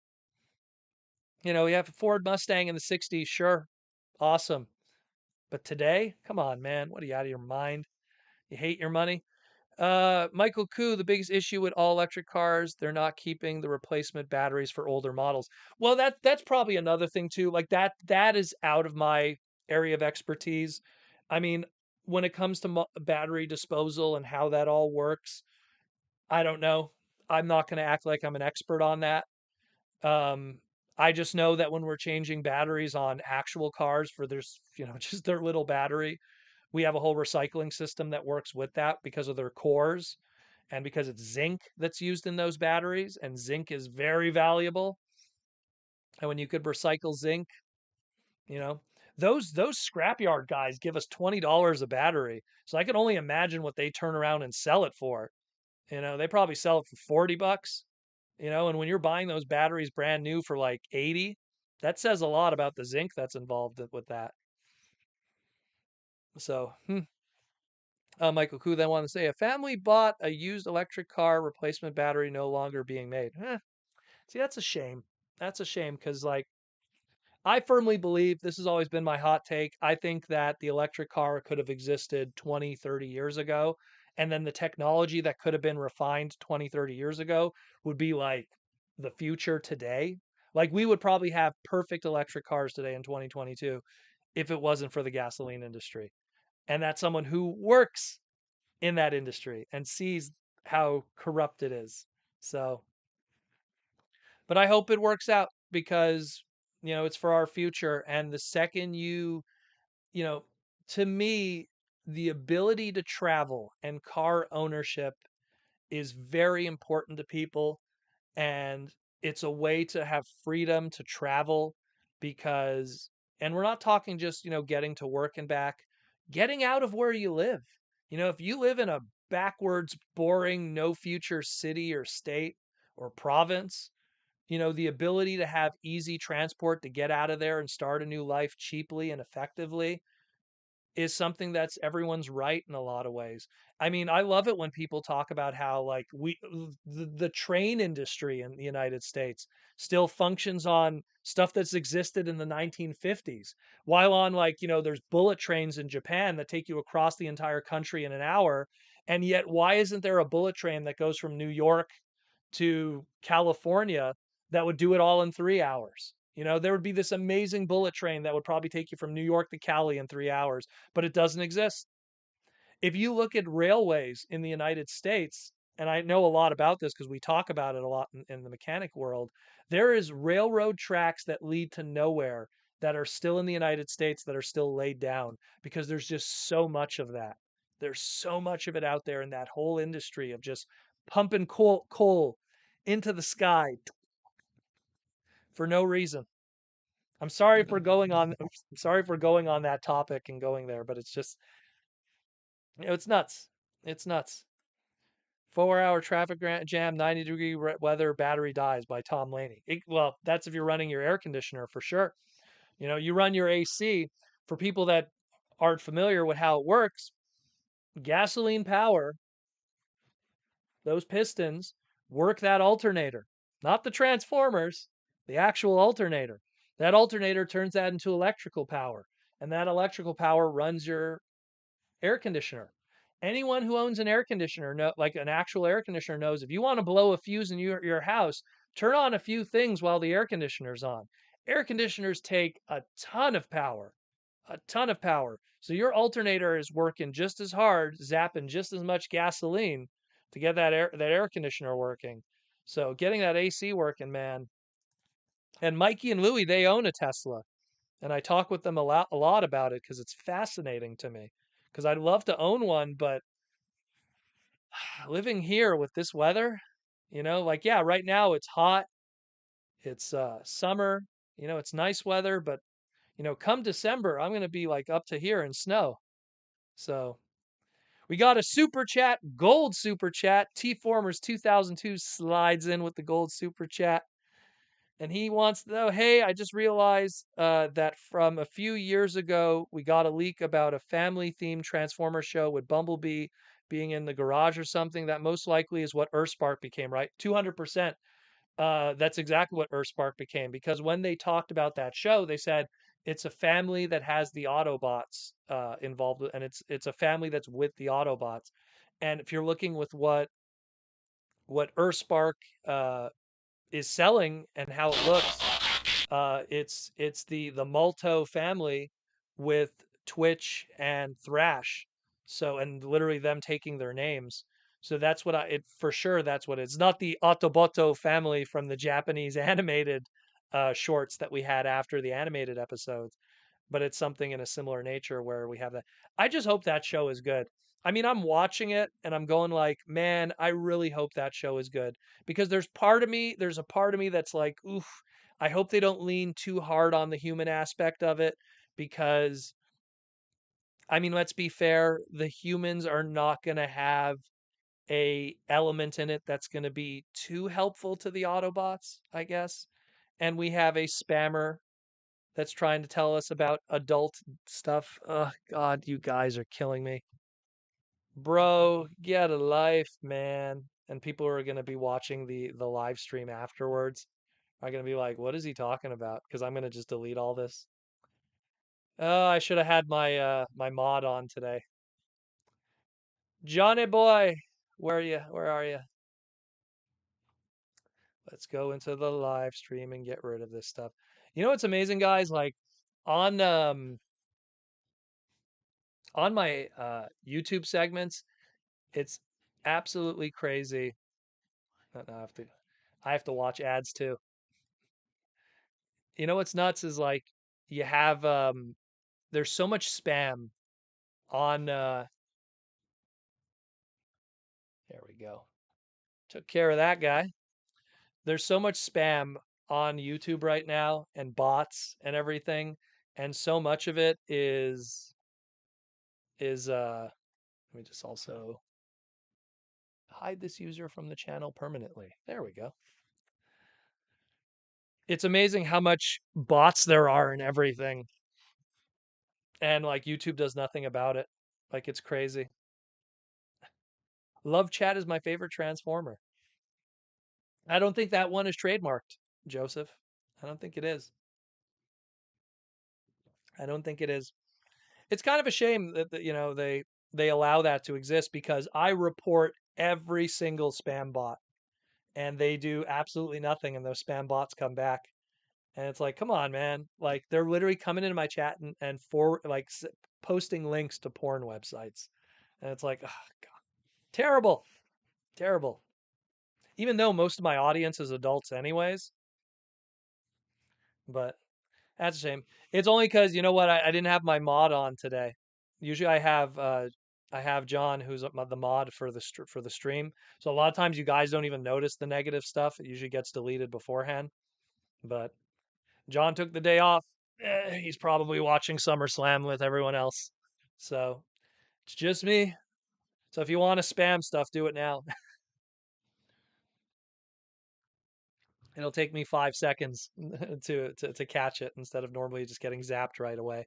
You know, you have a Ford Mustang in the 60s, sure. Awesome. But today, come on, man. What are you out of your mind? You hate your money? Michael Koo, the biggest issue with all electric cars, they're not keeping the replacement batteries for older models. Well, that's probably another thing too. Like that is out of my area of expertise. I mean, when it comes to battery disposal and how that all works, I don't know. I'm not going to act like I'm an expert on that. Um, I just know that when we're changing batteries on actual cars for there's, just their little battery, we have a whole recycling system that works with that because of their cores and because it's zinc that's used in those batteries, and zinc is very valuable. And when you could recycle zinc, you know, those scrapyard guys give us $20 a battery. So I can only imagine what they turn around and sell it for. They probably sell it for 40 bucks, and when you're buying those batteries brand new for like 80, that says a lot about the zinc that's involved with that. So, Michael Koo then wanted to say, a family bought a used electric car, replacement battery no longer being made. See, that's a shame. That's a shame because, like, I firmly believe this has always been my hot take. I think that the electric car could have existed 20, 30 years ago. And then the technology that could have been refined 20, 30 years ago would be like the future today. Like, we would probably have perfect electric cars today in 2022 if it wasn't for the gasoline industry. And that's someone who works in that industry and sees how corrupt it is. So, but I hope it works out because, it's for our future. And the second you know, to me, the ability to travel and car ownership is very important to people. And it's a way to have freedom to travel because, and we're not talking just, getting to work and back, getting out of where you live. If you live in a backwards, boring, no future city or state or province, the ability to have easy transport to get out of there and start a new life cheaply and effectively is something that's everyone's right in a lot of ways. I mean, I love it when people talk about how like the train industry in the United States still functions on stuff that's existed in the 1950s. While on like, there's bullet trains in Japan that take you across the entire country in an hour, and yet why isn't there a bullet train that goes from New York to California that would do it all in 3 hours? There would be this amazing bullet train that would probably take you from New York to Cali in 3 hours, but it doesn't exist. If you look at railways in the United States, and I know a lot about this because we talk about it a lot in the mechanic world, there is railroad tracks that lead to nowhere that are still in the United States that are still laid down because there's just so much of that. There's so much of it out there in that whole industry of just pumping coal into the sky for no reason. I'm sorry for going on. I'm sorry for going on that topic and going there, but it's just, it's nuts. It's nuts. 4-hour traffic jam, 90-degree weather, battery dies by Tom Laney. Well, that's if you're running your air conditioner for sure. You run your AC. For people that aren't familiar with how it works, gasoline power, those pistons work that alternator, not the transformers, the actual alternator. That alternator turns that into electrical power, and that electrical power runs your air conditioner. Anyone who owns an air conditioner, like an actual air conditioner, knows if you want to blow a fuse in your house, turn on a few things while the air conditioner's on. Air conditioners take a ton of power, a ton of power. So your alternator is working just as hard, zapping just as much gasoline to get that air conditioner working. So getting that AC working, man. And Mikey and Louie, they own a Tesla, and I talk with them a lot about it because it's fascinating to me. Because I'd love to own one, but living here with this weather, like, yeah, right now it's hot, it's summer, it's nice weather, but come December, I'm gonna be like up to here in snow. So we got a super chat, gold super chat. T Formers 2002 slides in with the gold super chat. And he wants to know, hey, I just realized that from a few years ago, we got a leak about a family-themed Transformer show with Bumblebee being in the garage or something. That most likely is what Earthspark became, right? 200%. That's exactly what Earthspark became, because when they talked about that show, they said it's a family that has the Autobots involved, and it's a family that's with the Autobots. And if you're looking with what Earthspark uh, is selling and how it looks, it's the Multo family with Twitch and Thrash. So, and literally them taking their names. So that's what it for sure. That's what it's not the Autoboto family from the Japanese animated shorts that we had after the animated episodes, but it's something in a similar nature where we have that. I just hope that show is good. I mean, I'm watching it and I'm going like, man, I really hope that show is good, because there's a part of me that's like, oof, I hope they don't lean too hard on the human aspect of it, because I mean, let's be fair, the humans are not going to have a element in it that's going to be too helpful to the Autobots, I guess. And we have a spammer that's trying to tell us about adult stuff. Oh God, you guys are killing me. Bro, get a life, man. And people who are gonna be watching the live stream afterwards are gonna be like, what is he talking about? Because I'm gonna just delete all this. Oh, I should have had my mod on today. Johnny boy, where are you? Where are you? Let's go into the live stream and get rid of this stuff. You know what's amazing, guys? Like on on my YouTube segments, it's absolutely crazy. No, I have to watch ads too. You know what's nuts is like you have there's so much spam on there we go. Took care of that guy. There's so much spam on YouTube right now and bots and everything, and so much of it is let me just also hide this user from the channel permanently. There we go. It's amazing how much bots there are and everything. And like YouTube does nothing about it. Like it's crazy. Love Chat is my favorite Transformer. I don't think that one is trademarked, Joseph. I don't think it is. I don't think it is. It's kind of a shame that you know they allow that to exist, because I report every single spam bot and they do absolutely nothing, and those spam bots come back. And it's like, come on, man. Like they're literally coming into my chat and for like posting links to porn websites. And it's like, oh, God, terrible, terrible. Even though most of my audience is adults anyways, but that's a shame. It's only because you know what, I didn't have my mod on today. Usually I have John, who's the mod for for the stream. So a lot of times you guys don't even notice the negative stuff. It usually gets deleted beforehand. But John took the day off. He's probably watching SummerSlam with everyone else. So it's just me. So if you want to spam stuff, do it now. It'll take me 5 seconds to catch it, instead of normally just getting zapped right away.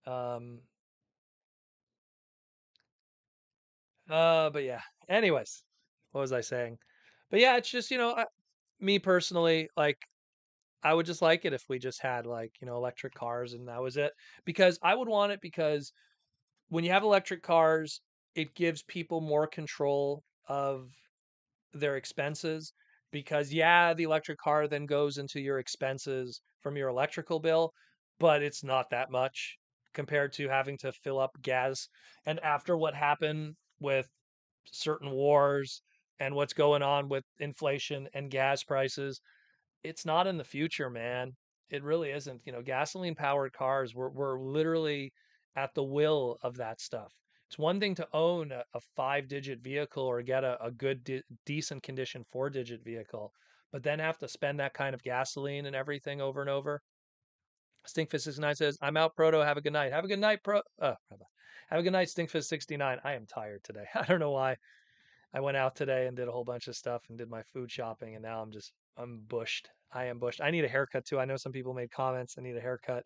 Um, but yeah. Anyways, what was I saying? But yeah, it's just, me personally, like I would just like it if we just had like, electric cars and that was it. Because I would want it, because when you have electric cars, it gives people more control of their expenses, because yeah, the electric car then goes into your expenses from your electrical bill, but it's not that much compared to having to fill up gas. And after what happened with certain wars and what's going on with inflation and gas prices, it's not in the future, man. It really isn't. Gasoline powered cars, we're literally at the will of that stuff. It's one thing to own a 5-digit vehicle, or get a good, decent condition 4-digit vehicle, but then have to spend that kind of gasoline and everything over and over. Stinkfist69 says, I'm out, Proto. Have a good night. Have a good night, Pro. Have a good night, Stinkfist69. I am tired today. I don't know why. I went out today and did a whole bunch of stuff and did my food shopping, and now I'm bushed. I am bushed. I need a haircut too. I know some people made comments. I need a haircut.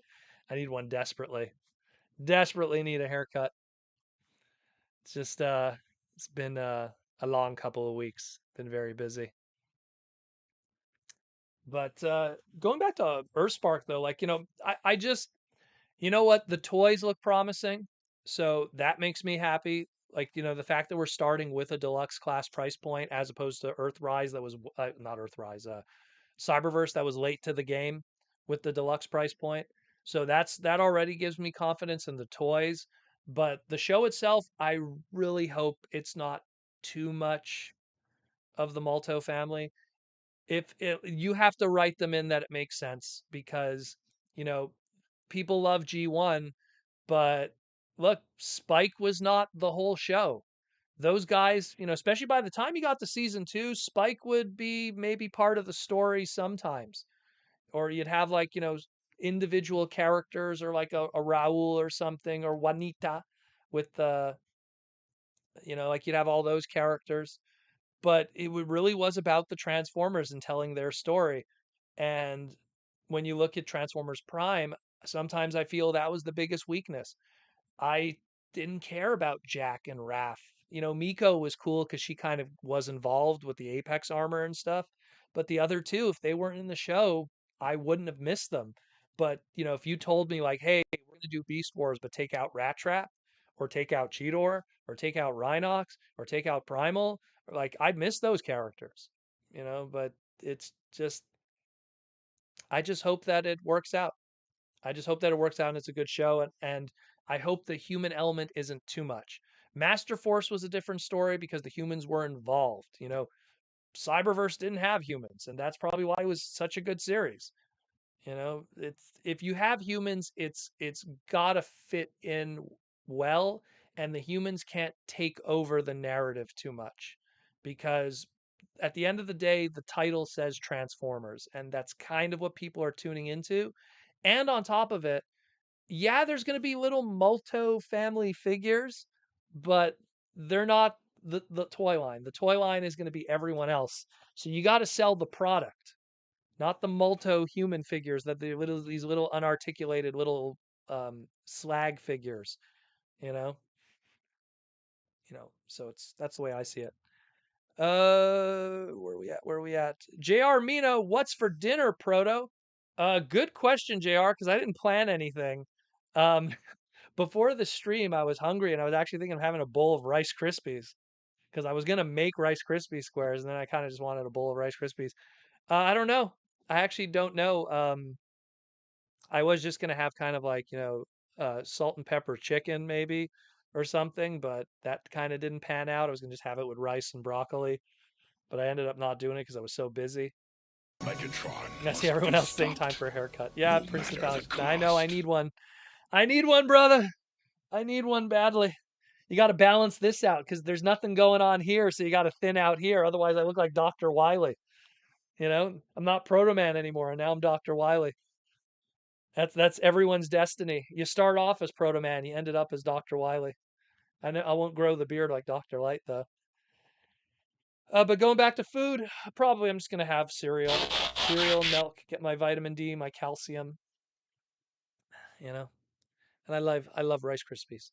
I need one desperately. Desperately need a haircut. It's just it's been a long couple of weeks. Been very busy. But going back to Earthspark though, like, I just, you know what? The toys look promising. So that makes me happy. Like, the fact that we're starting with a deluxe class price point as opposed to Earthrise that was not Earthrise, Cyberverse that was late to the game with the deluxe price point. So that already gives me confidence in the toys. But the show itself, I really hope it's not too much of the Malto family. If you have to write them in that it makes sense because, you know, people love G1, but look, Spike was not the whole show. Those guys, especially by the time you got to season 2, Spike would be maybe part of the story sometimes. Or you'd have like, individual characters or like a Raul or something or Juanita with the, like you'd have all those characters. But really was about the Transformers and telling their story. And when you look at Transformers Prime, sometimes I feel that was the biggest weakness. I didn't care about Jack and Raph. Miko was cool because she kind of was involved with the Apex armor and stuff. But the other two, if they weren't in the show, I wouldn't have missed them. But, if you told me, like, hey, we're going to do Beast Wars, but take out Rat Trap, or take out Cheetor, or take out Rhinox, or take out Primal, like, I'd miss those characters, but it's just, I just hope that it works out. I just hope that it works out and it's a good show. And I hope the human element isn't too much. Master Force was a different story because the humans were involved. Cyberverse didn't have humans, and that's probably why it was such a good series. It's if you have humans, it's gotta fit in well, and the humans can't take over the narrative too much because at the end of the day, the title says Transformers, and that's kind of what people are tuning into. And on top of it, yeah, there's going to be little Multo family figures, but they're not the toy line. The toy line is going to be everyone else. So you got to sell the product, not the Multo human figures that these little unarticulated little slag figures, you know. So that's the way I see it. Where are we at? Where are we at? JR Mino, what's for dinner, Proto? Good question, JR, because I didn't plan anything. Um, before the stream, I was hungry and I was actually thinking of having a bowl of Rice Krispies because I was gonna make Rice Krispie squares and then I kind of just wanted a bowl of Rice Krispies. I don't know. I actually don't know. I was just gonna have kind of like, salt and pepper chicken maybe or something, but that kind of didn't pan out. I was gonna just have it with rice and broccoli, but I ended up not doing it because I was so busy.
Megatron
I see everyone else saying time for a haircut. Yeah,
no
Princeton
matter the
Palace. I know. I
cost.
need one. I need one, brother. I need one badly. You got to balance this out because there's nothing going on here, so you got to thin out here. Otherwise, I look like Dr. Wily. I'm not Proto Man anymore, and now I'm Dr. Wily. That's everyone's destiny. You start off as Proto Man, you ended up as Dr. Wily. I know I won't grow the beard like Dr. Light though. But going back to food, probably I'm just gonna have cereal, milk, get my vitamin D, my calcium. You know, and I love Rice Krispies.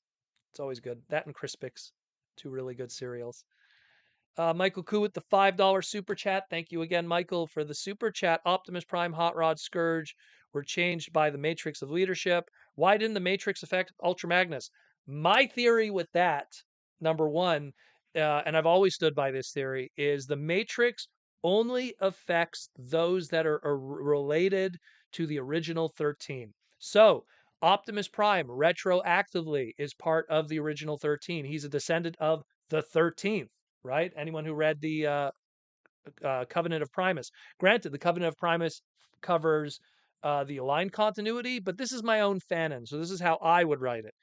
It's always good. That and Crispix, two really good cereals. Michael Koo with the $5 super chat. Thank you again, Michael, for the super chat. Optimus Prime, Hot Rod, Scourge were changed by the Matrix of Leadership. Why didn't the Matrix affect Ultra Magnus? My theory with that, number one, and I've always stood by this theory, is the Matrix only affects those that are related to the original 13. So, Optimus Prime retroactively is part of the original 13. He's a descendant of the 13th, right? Anyone who read the Covenant of Primus. Granted, the Covenant of Primus covers the aligned continuity, but this is my own fanon, so this is how I would write it.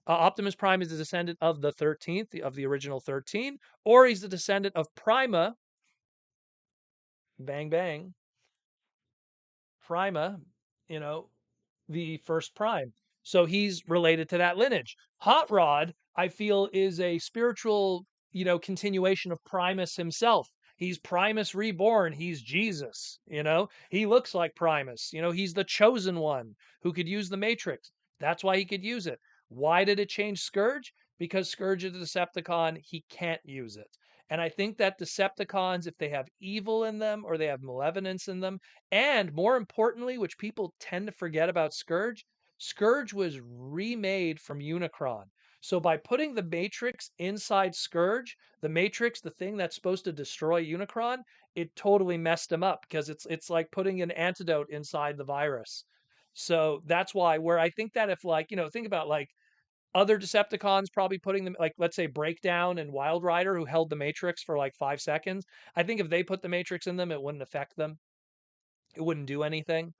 Optimus Prime is a descendant of the 13th, of the original 13, or he's the descendant of Prima, bang bang, Prima, you know, the first Prime. So he's related to that lineage. Hot Rod, I feel, is a spiritual continuation of Primus himself. He's Primus reborn. He's Jesus, He looks like Primus. He's the chosen one who could use the Matrix. That's why he could use it. Why did it change Scourge? Because Scourge is a Decepticon, he can't use it. And I think that Decepticons, if they have evil in them or they have malevolence in them, and more importantly, which people tend to forget about Scourge, Scourge was remade from Unicron. So by putting the Matrix inside Scourge, the Matrix, the thing that's supposed to destroy Unicron, it totally messed him up because it's like putting an antidote inside the virus. So that's why where I think that if think about other Decepticons probably putting them let's say Breakdown and Wild Rider who held the Matrix for 5 seconds. I think if they put the Matrix in them, it wouldn't affect them. It wouldn't do anything.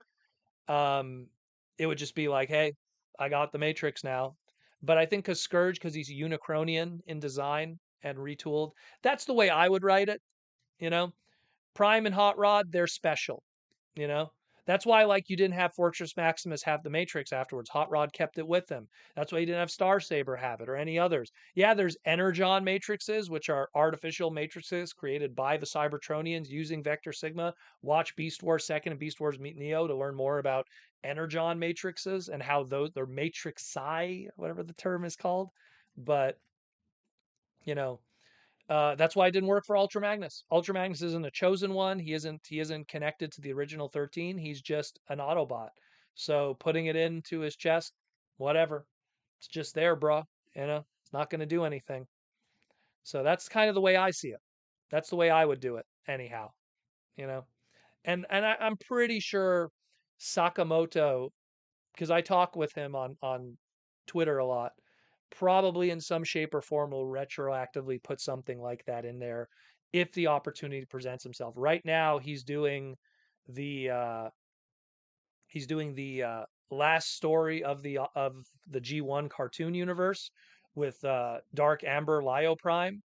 Um, it would just be like, hey, I got the Matrix now. But I think because Scourge, because he's Unicronian in design and retooled, that's the way I would write it. You know, Prime and Hot Rod, they're special. You know, that's why you didn't have Fortress Maximus have the Matrix afterwards. Hot Rod kept it with him. That's why you didn't have Star Saber have it or any others. Yeah, there's Energon matrices, which are artificial matrices created by the Cybertronians using Vector Sigma. Watch Beast Wars 2nd and Beast Wars Meet Neo to learn more about Energon matrices and how they're matrixi, whatever the term is called. But you know, that's why it didn't work for Ultra Magnus. Ultra Magnus isn't a chosen one. He isn't connected to the original 13. He's just an Autobot. So putting it into his chest, whatever. It's just there, bro. It's not going to do anything. So that's kind of the way I see it. That's the way I would do it, anyhow. You know, I'm pretty sure Sakamoto, because I talk with him on Twitter a lot, probably in some shape or form will retroactively put something like that in there if the opportunity presents himself. Right now, the uh, he's doing the last story of the G1 cartoon universe with Dark Amber Lio Prime,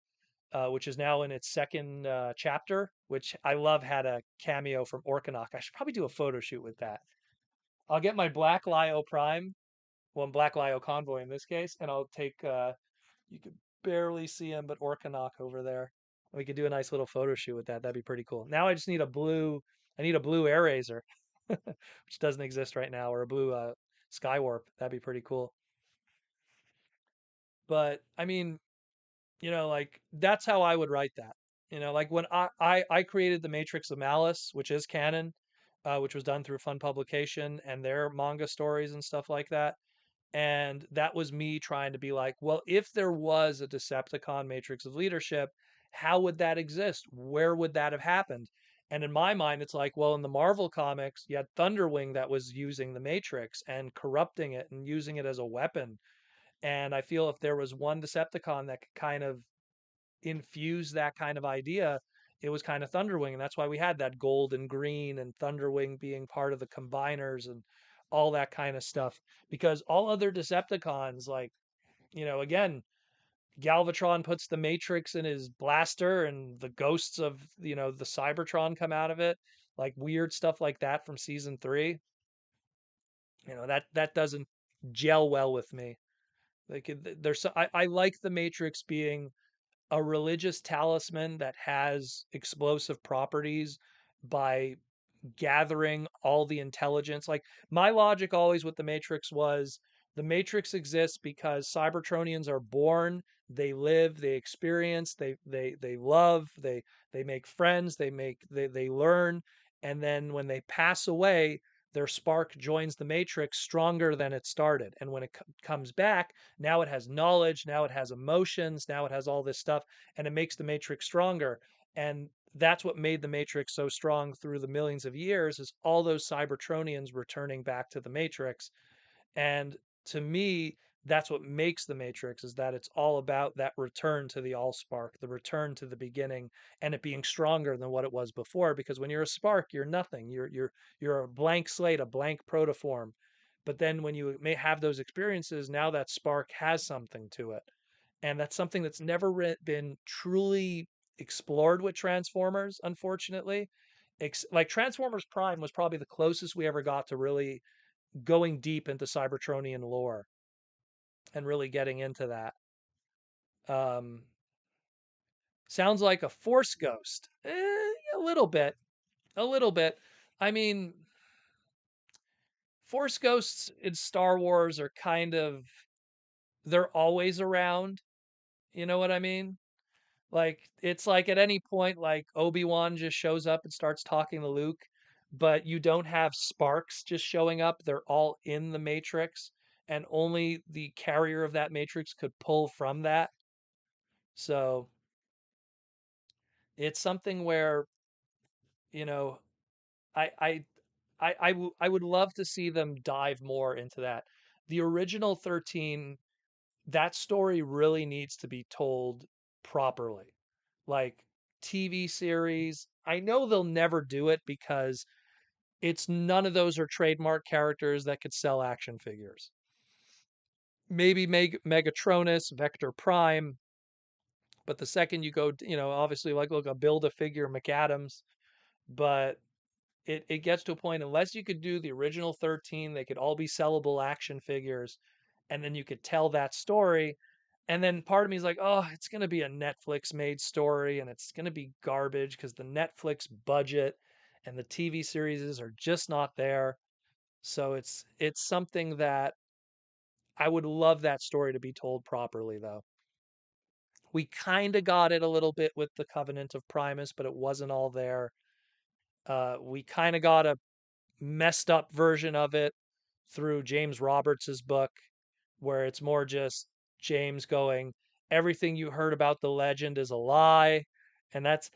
which is now in its second chapter, which I love had a cameo from Orkanok. I should probably do a photo shoot with that. I'll get my Black Lio Prime, well, Black Lio Convoy in this case, and I'll take you could barely see him, but Orkanok over there. We could do a nice little photo shoot with that. That'd be pretty cool. Now I just need a blue. I need a blue Air Razor, which doesn't exist right now, or a blue Skywarp. That'd be pretty cool. But I mean, that's how I would write that. When I created the Matrix of Malice, which is canon, which was done through Fun Publication and their manga stories and stuff like that. And that was me trying to be like, well, if there was a Decepticon Matrix of Leadership, how would that exist? Where would that have happened? And in my mind, it's like, well, in the Marvel comics, you had Thunderwing that was using the Matrix and corrupting it and using it as a weapon. And I feel if there was one Decepticon that could kind of infuse that kind of idea, it was kind of Thunderwing. And that's why we had that gold and green and Thunderwing being part of the combiners and all that kind of stuff. Because all other Decepticons, again, Galvatron puts the Matrix in his blaster and the ghosts of, the Cybertron come out of it. Like weird stuff like that from season 3. That doesn't gel well with me. I like the Matrix being a religious talisman that has explosive properties by gathering all the intelligence. Like my logic always with the Matrix was the Matrix exists because Cybertronians are born, they live, they experience, they love, they make friends, they learn, and then when they pass away, their spark joins the Matrix stronger than it started. And when it comes back, now it has knowledge, now it has emotions, now it has all this stuff, and it makes the Matrix stronger. And that's what made the Matrix so strong through the millions of years is all those Cybertronians returning back to the Matrix. And to me, that's what makes the Matrix is that it's all about that return to the Allspark, the return to the beginning, and it being stronger than what it was before. Because when you're a spark, you're nothing. You're a blank slate, a blank protoform. But then when you may have those experiences, now that spark has something to it, and that's something that's never been truly explored with Transformers. Unfortunately, like Transformers Prime was probably the closest we ever got to really going deep into Cybertronian lore and really getting into that. Um, Sounds like a Force ghost. A little bit. A little bit. I mean, Force ghosts in Star Wars are kind of, they're always around. You know what I mean? Like, it's like at any point, like Obi-Wan just shows up and starts talking to Luke, but you don't have sparks just showing up. They're all in the Matrix, and only the carrier of that Matrix could pull from that. So it's something where, you know, I I I would love to see them dive more into that. The original 13, that story really needs to be told properly. Like TV series, I know they'll never do it because it's none of those are trademark characters that could sell action figures. Maybe Megatronus, Vector Prime, but the second you go, obviously like look a Build a Figure McAdams, but it gets to a point, unless you could do the original 13, they could all be sellable action figures, and then you could tell that story. And then part of me is like, oh, it's going to be a Netflix made story and it's going to be garbage because the Netflix budget and the TV series are just not there. So it's something that I would love that story to be told properly, though. We kind of got it a little bit with the Covenant of Primus, but it wasn't all there. We kind of got a messed up version of it through James Roberts's book, where it's more just James going, everything you heard about the legend is a lie. And that's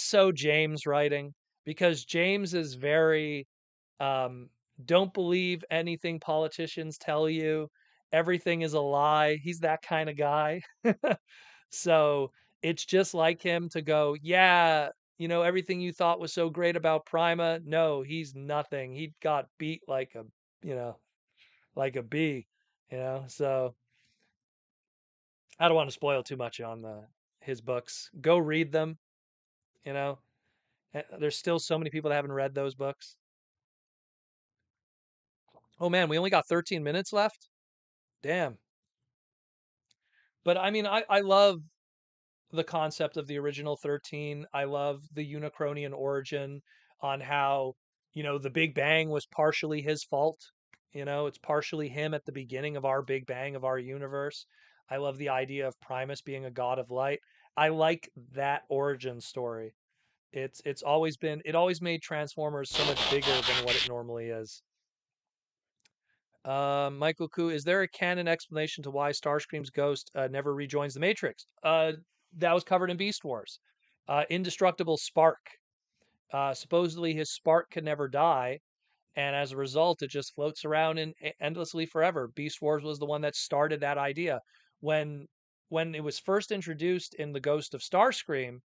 so James writing, because James is very um don't believe anything politicians tell you. Everything is a lie. He's that kind of guy. So it's just like him to go, yeah, everything you thought was so great about Prima. No, he's nothing. He got beat you know, like a bee, So I don't want to spoil too much on his books. Go read them, you know. There's still so many people that haven't read those books. Oh man, we only got 13 minutes left. Damn. But I mean, I love the concept of the original 13. I love the Unicronian origin on how, the Big Bang was partially his fault. It's partially him at the beginning of our Big Bang of our universe. I love the idea of Primus being a god of light. I like that origin story. It always made Transformers so much bigger than what it normally is. Michael Koo, is there a canon explanation to why Starscream's ghost never rejoins the Matrix? That was covered in Beast Wars. Indestructible spark. Supposedly his spark can never die, and as a result, it just floats around endlessly forever. Beast Wars was the one that started that idea. When when it was first introduced in the Ghost of Starscream,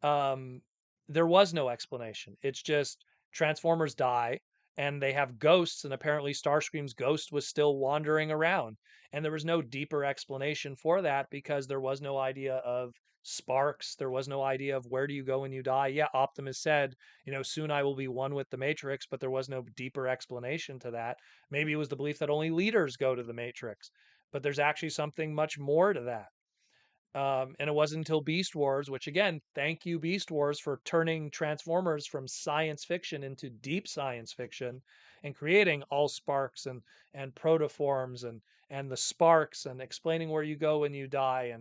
um, there was no explanation. It's just Transformers die and they have ghosts, and apparently Starscream's ghost was still wandering around. And there was no deeper explanation for that because there was no idea of sparks. There was no idea of where do you go when you die. Yeah, Optimus said, soon I will be one with the Matrix, but there was no deeper explanation to that. Maybe it was the belief that only leaders go to the Matrix, but there's actually something much more to that. And it wasn't until Beast Wars, which again, thank you, Beast Wars, for turning Transformers from science fiction into deep science fiction and creating all sparks and protoforms and the sparks and explaining where you go when you die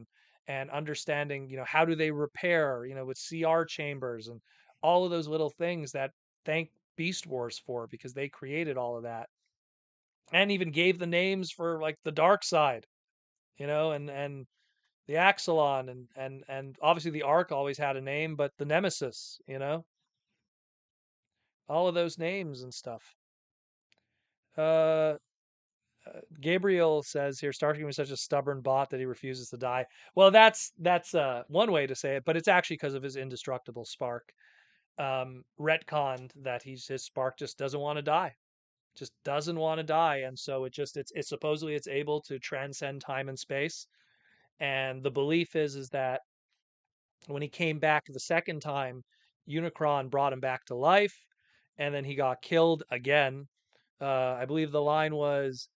and understanding, how do they repair, with CR chambers and all of those little things that thank Beast Wars for, because they created all of that and even gave the names for like the dark side, and the Axelon and obviously the Ark always had a name, but the Nemesis, all of those names and stuff. Uh, Gabriel says here, Starscream is such a stubborn bot that he refuses to die. Well, that's one way to say it, but it's actually because of his indestructible spark. Retconned that his spark just doesn't want to die, just doesn't want to die, and so it's supposedly it's able to transcend time and space. And the belief is that when he came back the second time, Unicron brought him back to life, and then he got killed again. I believe the line was,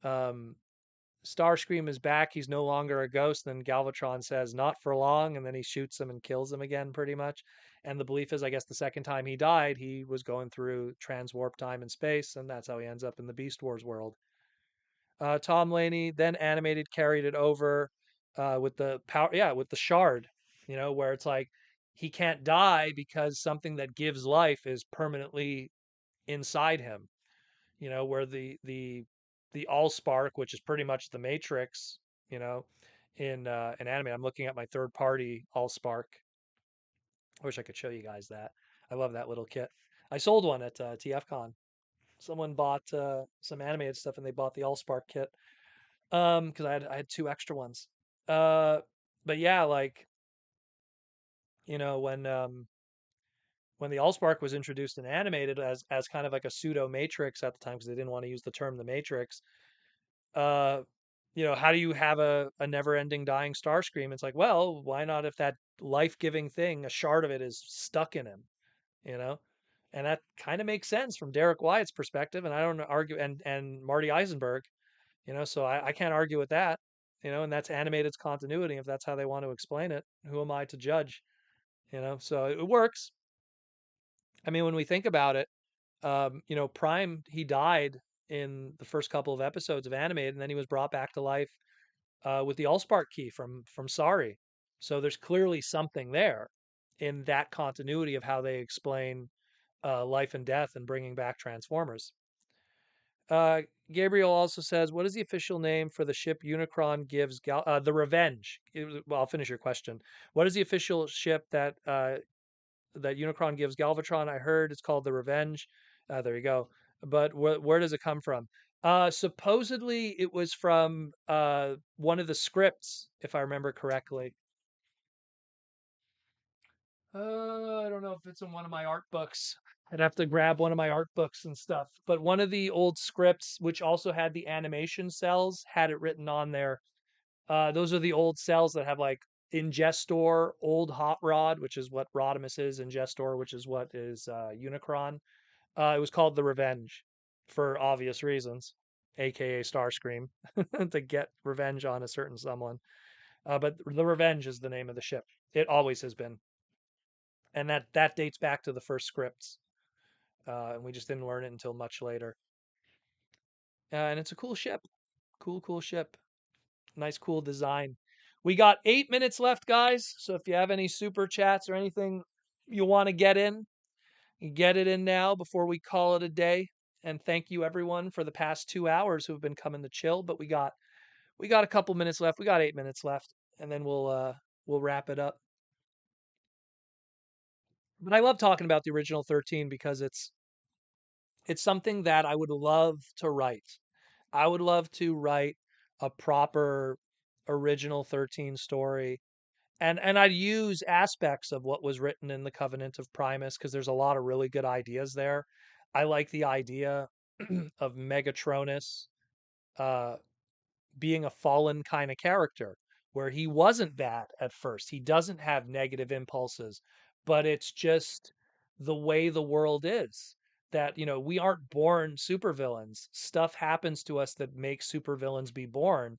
um, Starscream is back. He's no longer a ghost. Then Galvatron says, "Not for long," and then he shoots him and kills him again, pretty much. And the belief is, I guess, the second time he died, he was going through transwarp time and space, and that's how he ends up in the Beast Wars world. Tom Laney then animated, carried it over with the power, yeah, with the shard, where it's like he can't die because something that gives life is permanently inside him. Where the Allspark, which is pretty much the Matrix, you know, in anime. I'm looking at my third party Allspark. I wish I could show you guys that. I love that little kit. I sold one at TFCon. Someone bought some animated stuff and they bought the Allspark kit because I had two extra ones. Uh, but yeah, like you know when the Allspark was introduced and animated as kind of like a pseudo Matrix at the time because they didn't want to use the term the Matrix. Uh, how do you have a never-ending dying Starscream? It's like, well, why not if that life-giving thing, a shard of it, is stuck in him, you know? And that kind of makes sense from Derek Wyatt's perspective, and I don't argue, and Marty Eisenberg, so I can't argue with that, and that's animated's continuity. If that's how they want to explain it, who am I to judge? So it works. I mean, when we think about it, Prime, he died in the first couple of episodes of animated, and then he was brought back to life with the Allspark key from Sorry. So there's clearly something there in that continuity of how they explain life and death and bringing back Transformers. Uh, Gabriel also says, "What is the official name for the ship Unicron gives the Revenge?" Well, I'll finish your question. What is the official ship that Unicron gives Galvatron? I heard it's called the Revenge. There you go. But where does it come from? Supposedly it was from one of the scripts, if I remember correctly. I don't know if it's in one of my art books. I'd have to grab one of my art books and stuff. But one of the old scripts, which also had the animation cells, had it written on there. Those are the old cells that have like Ingestor, Old Hot Rod, which is what Rodimus is, Ingestor, which is what is Unicron. It was called The Revenge for obvious reasons, aka Starscream, to get revenge on a certain someone. But The Revenge is the name of the ship. It always has been. And that dates back to the first scripts. And we just didn't learn it until much later. And it's a cool ship. Cool ship. Nice, cool design. We got 8 minutes left, guys. So if you have any super chats or anything you want to get in, get it in now before we call it a day. And thank you everyone for the past 2 hours who've been coming to chill. But we got a couple minutes left. We got 8 minutes left, and then we'll wrap it up. But I love talking about the original 13 because it's something that I would love to write. I would love to write a proper original 13 story. And I'd use aspects of what was written in the Covenant of Primus because there's a lot of really good ideas there. I like the idea of Megatronus uh, being a fallen kind of character where he wasn't bad at first. He doesn't have negative impulses, but it's just the way the world is that, we aren't born supervillains. Stuff happens to us that makes supervillains be born.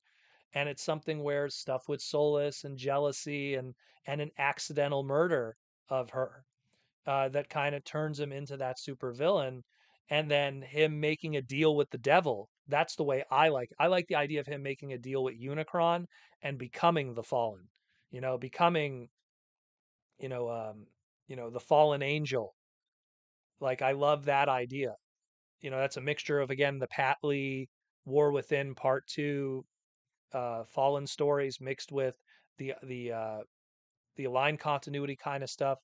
And it's something where stuff with Solus and jealousy and an accidental murder of her that kind of turns him into that super villain, and then him making a deal with the devil. That's the way I like. I like the idea of him making a deal with Unicron and becoming the Fallen. Becoming you know the fallen angel. Like I love that idea. That's a mixture of again the Patley War Within Part Two Fallen stories mixed with the the aligned continuity kind of stuff.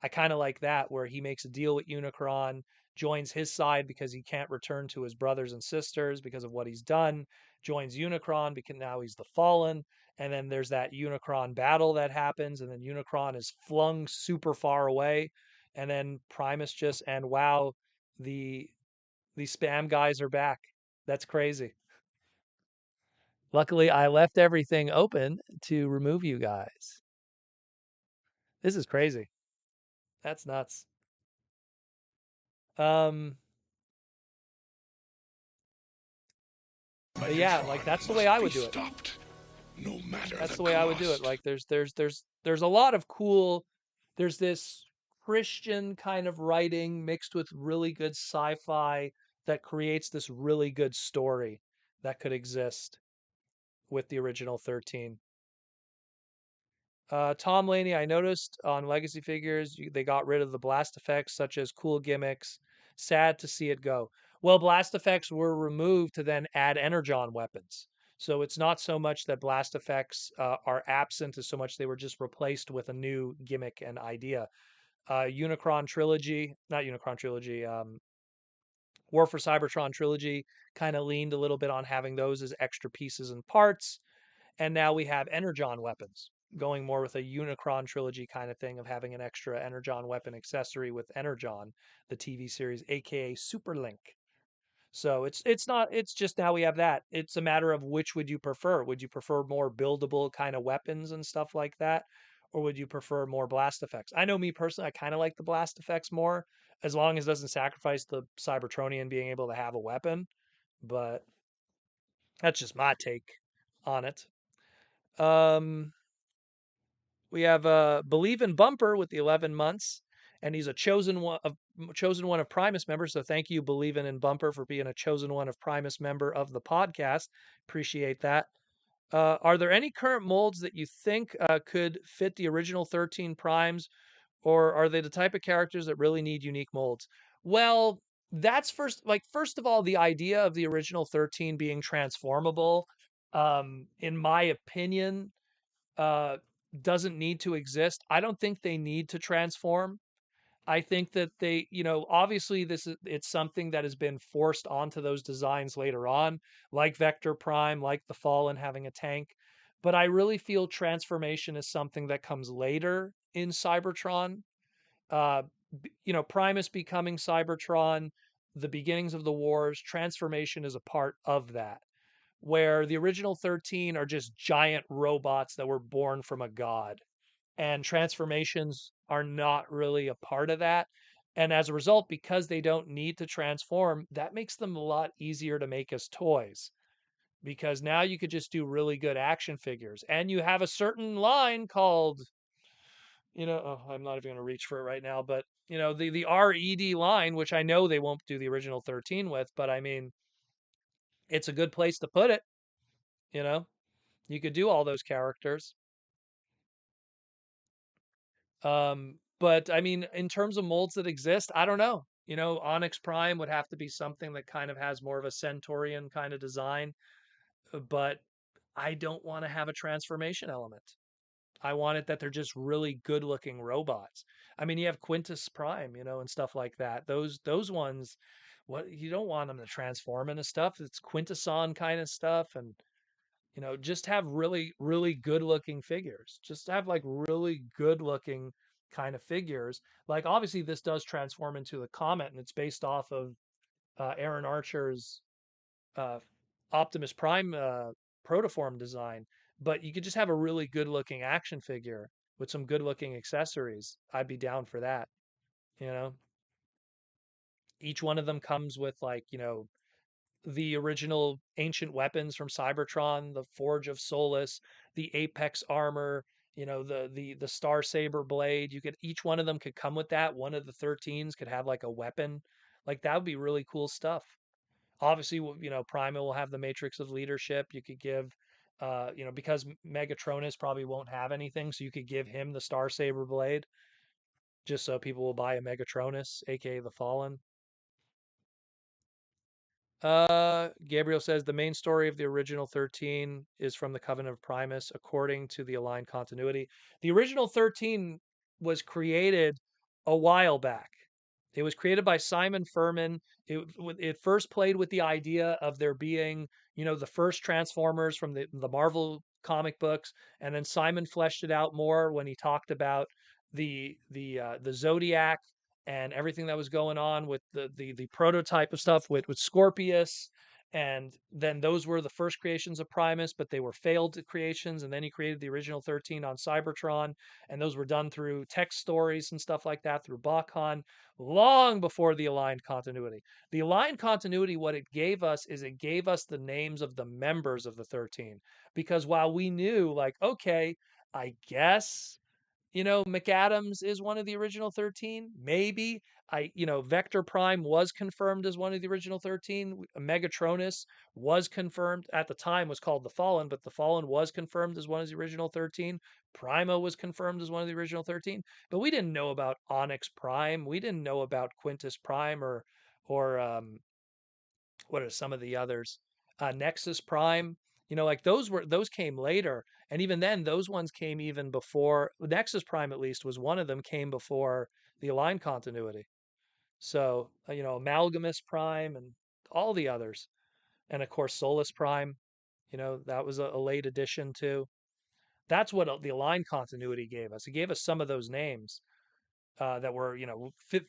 I kind of like that where he makes a deal with Unicron, joins his side because he can't return to his brothers and sisters because of what he's done, joins Unicron because now he's the Fallen, and then there's that Unicron battle that happens, and then Unicron is flung super far away, and then Primus just and wow, the spam guys are back. That's crazy. Luckily, I left everything open to remove you guys. This is crazy. That's nuts. Um, Yeah, like that's the way I would do it.
Stopped, no matter
That's
the
the way I would do it.
cost.
Like there's a lot of cool. There's this Christian kind of writing mixed with really good sci-fi that creates this really good story that could exist with the original 13. Tom Laney, I noticed on Legacy figures they got rid of the blast effects such as cool gimmicks. Sad to see it go. Well, blast effects were removed to then add energon weapons. So it's not so much that blast effects are absent as so much they were just replaced with a new gimmick and idea. Unicron trilogy, not Unicron trilogy, War for Cybertron trilogy kind of leaned a little bit on having those as extra pieces and parts. And now we have energon weapons, going more with a Unicron trilogy kind of thing of having an extra energon weapon accessory with Energon, the TV series, aka Superlink. So it's not it's just now we have that. It's a matter of which would you prefer? Would you prefer more buildable kind of weapons and stuff like that? Or would you prefer more blast effects? I know me personally, I kind of like the blast effects more, as long as it doesn't sacrifice the Cybertronian being able to have a weapon. But that's just my take on it. Um, we have Believe in Bumper with the 11 months, and he's a chosen one of Primus members. So thank you, Believe in Bumper, for being a chosen one of Primus member of the podcast. Appreciate that. Are there any current molds that you think could fit the original 13 primes, or are they the type of characters that really need unique molds? Well, that's first of all, the idea of the original 13 being transformable, in my opinion, uh, doesn't need to exist. I don't think they need to transform. I think that they, obviously it's something that has been forced onto those designs later on, like Vector Prime, like the Fallen having a tank. But I really feel transformation is something that comes later in Cybertron. Uh, Primus becoming Cybertron, the beginnings of the wars, transformation is a part of that, where the original 13 are just giant robots that were born from a god, and transformations are not really a part of that. And as a result, because they don't need to transform, that makes them a lot easier to make as toys, because now you could just do really good action figures. And you have a certain line called, I'm not even going to reach for it right now, but the RED line, which I know they won't do the original 13 with, but I mean, it's a good place to put it, you know. You could do all those characters. But I mean, in terms of molds that exist, I don't know. Onyx Prime would have to be something that kind of has more of a Centaurian kind of design, but I don't want to have a transformation element. I want it that they're just really good looking robots. I mean, you have Quintus Prime, and stuff like that. Those ones, what you don't want them to transform into stuff. It's Quintesson kind of stuff, and just have really, really good looking figures. Just have like really good looking kind of figures. Like obviously this does transform into the Comet, and it's based off of Aaron Archer's uh, Optimus Prime protoform design. But you could just have a really good looking action figure with some good looking accessories. I'd be down for that. You know, each one of them comes with like the original ancient weapons from Cybertron, the Forge of Solus, the Apex armor, the Star Saber blade. Each one of them could come with that. One of the 13s could have like a weapon. Like that would be really cool stuff. Obviously, Prima will have the Matrix of Leadership. You could give because Megatronus probably won't have anything, so you could give him the Star Saber blade just so people will buy a Megatronus, aka the Fallen. Gabriel says the main story of the original 13 is from the Covenant of Primus, according to the aligned continuity. The original 13 was created a while back. It was created by Simon Furman. It first played with the idea of there being, the first Transformers from the Marvel comic books, and then Simon fleshed it out more when he talked about the Zodiac and everything that was going on with the prototype of stuff with Scorpius And then those were the first creations of Primus, but they were failed creations. And then he created the original 13 on Cybertron, and those were done through text stories and stuff like that through BotCon, long before the aligned continuity. The aligned continuity, what it gave us is it gave us the names of the members of the 13. Because while we knew, like, okay, I guess, McAdams is one of the original 13. Maybe Vector Prime was confirmed as one of the original 13. Megatronus was confirmed at the time, was called the Fallen, but the Fallen was confirmed as one of the original 13. Prima was confirmed as one of the original 13, but we didn't know about Onyx Prime. We didn't know about Quintus Prime or what are some of the others? Nexus Prime. Like those came later, and even then, those ones came even before Nexus Prime. At least was one of them came before the Align continuity. So Amalgamus Prime and all the others, and of course Solus Prime. That was a late addition too. That's what the Align continuity gave us. It gave us some of those names that were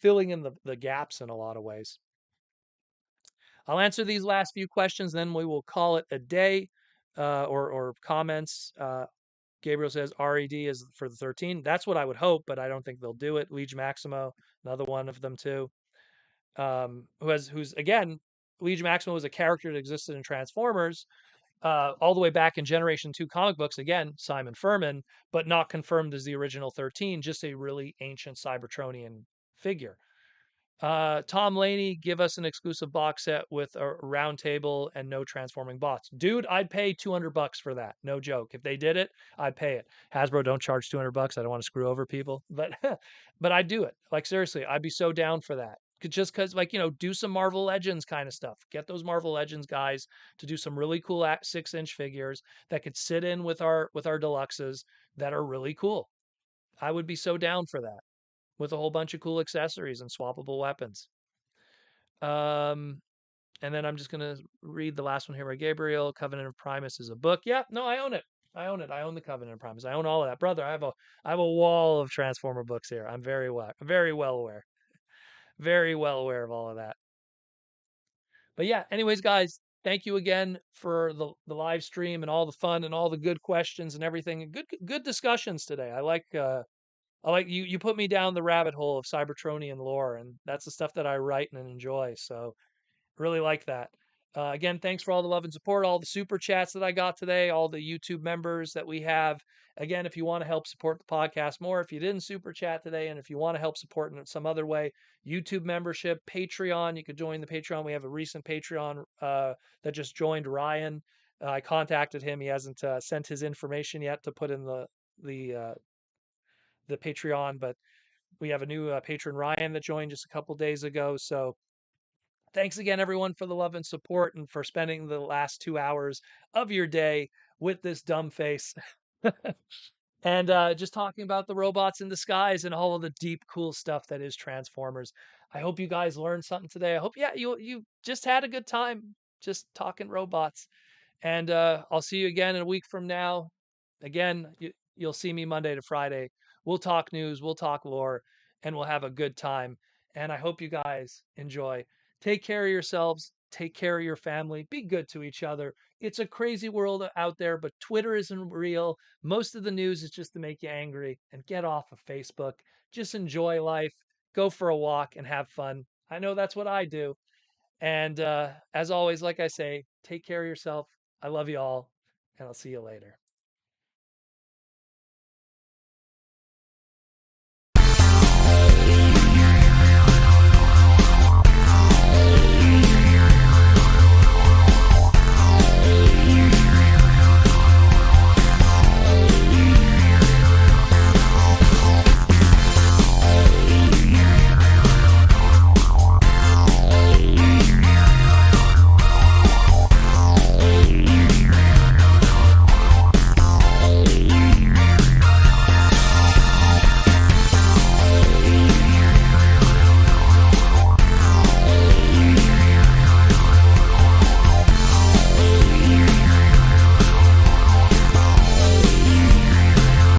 filling in the gaps in a lot of ways. I'll answer these last few questions, then we will call it a day, or comments. Gabriel says RED is for the 13. That's what I would hope, but I don't think they'll do it. Liege Maximo, another one of them too. Who's again, Liege Maximo was a character that existed in Transformers all the way back in Generation 2 comic books. Again, Simon Furman, but not confirmed as the original 13, just a really ancient Cybertronian figure. Tom Laney, give us an exclusive box set with a round table and no transforming bots. Dude, I'd pay $200 for that. No joke. If they did it, I'd pay it. Hasbro don't charge $200. I don't want to screw over people, but but I'd do it. Like seriously, I'd be so down for that. Just because, do some Marvel Legends kind of stuff. Get those Marvel Legends guys to do some really cool 6-inch figures that could sit in with our deluxes that are really cool. I would be so down for that with a whole bunch of cool accessories and swappable weapons. And then I'm just gonna read the last one here by Gabriel. Covenant of Primus is a book. Yeah, no, I own it. I own it. I own the Covenant of Primus. I own all of that, brother. I have a wall of Transformer books here. I'm very well aware of all of that. But yeah, anyways, guys, thank you again for the live stream and all the fun and all the good questions and everything. Good discussions today. I like you put me down the rabbit hole of Cybertronian lore, and that's the stuff that I write and enjoy. So really like that. Again, thanks for all the love and support, all the super chats that I got today, all the YouTube members that we have. Again, if you want to help support the podcast more, if you didn't super chat today, and if you want to help support in some other way, YouTube membership, Patreon, you could join the Patreon. We have a recent Patreon that just joined, Ryan. I contacted him. He hasn't sent his information yet to put in the Patreon, but we have a new patron, Ryan, that joined just a couple days ago. So thanks again, everyone, for the love and support and for spending the last 2 hours of your day with this dumb face and just talking about the robots in disguise and all of the deep, cool stuff that is Transformers. I hope you guys learned something today. I hope, yeah, you just had a good time just talking robots. And I'll see you again in a week from now. Again, you'll see me Monday to Friday. We'll talk news, we'll talk lore, and we'll have a good time. And I hope you guys enjoy. Take care of yourselves. Take care of your family. Be good to each other. It's a crazy world out there, but Twitter isn't real. Most of the news is just to make you angry. And get off of Facebook. Just enjoy life. Go for a walk and have fun. I know that's what I do. And as always, like I say, take care of yourself. I love you all, and I'll see you later.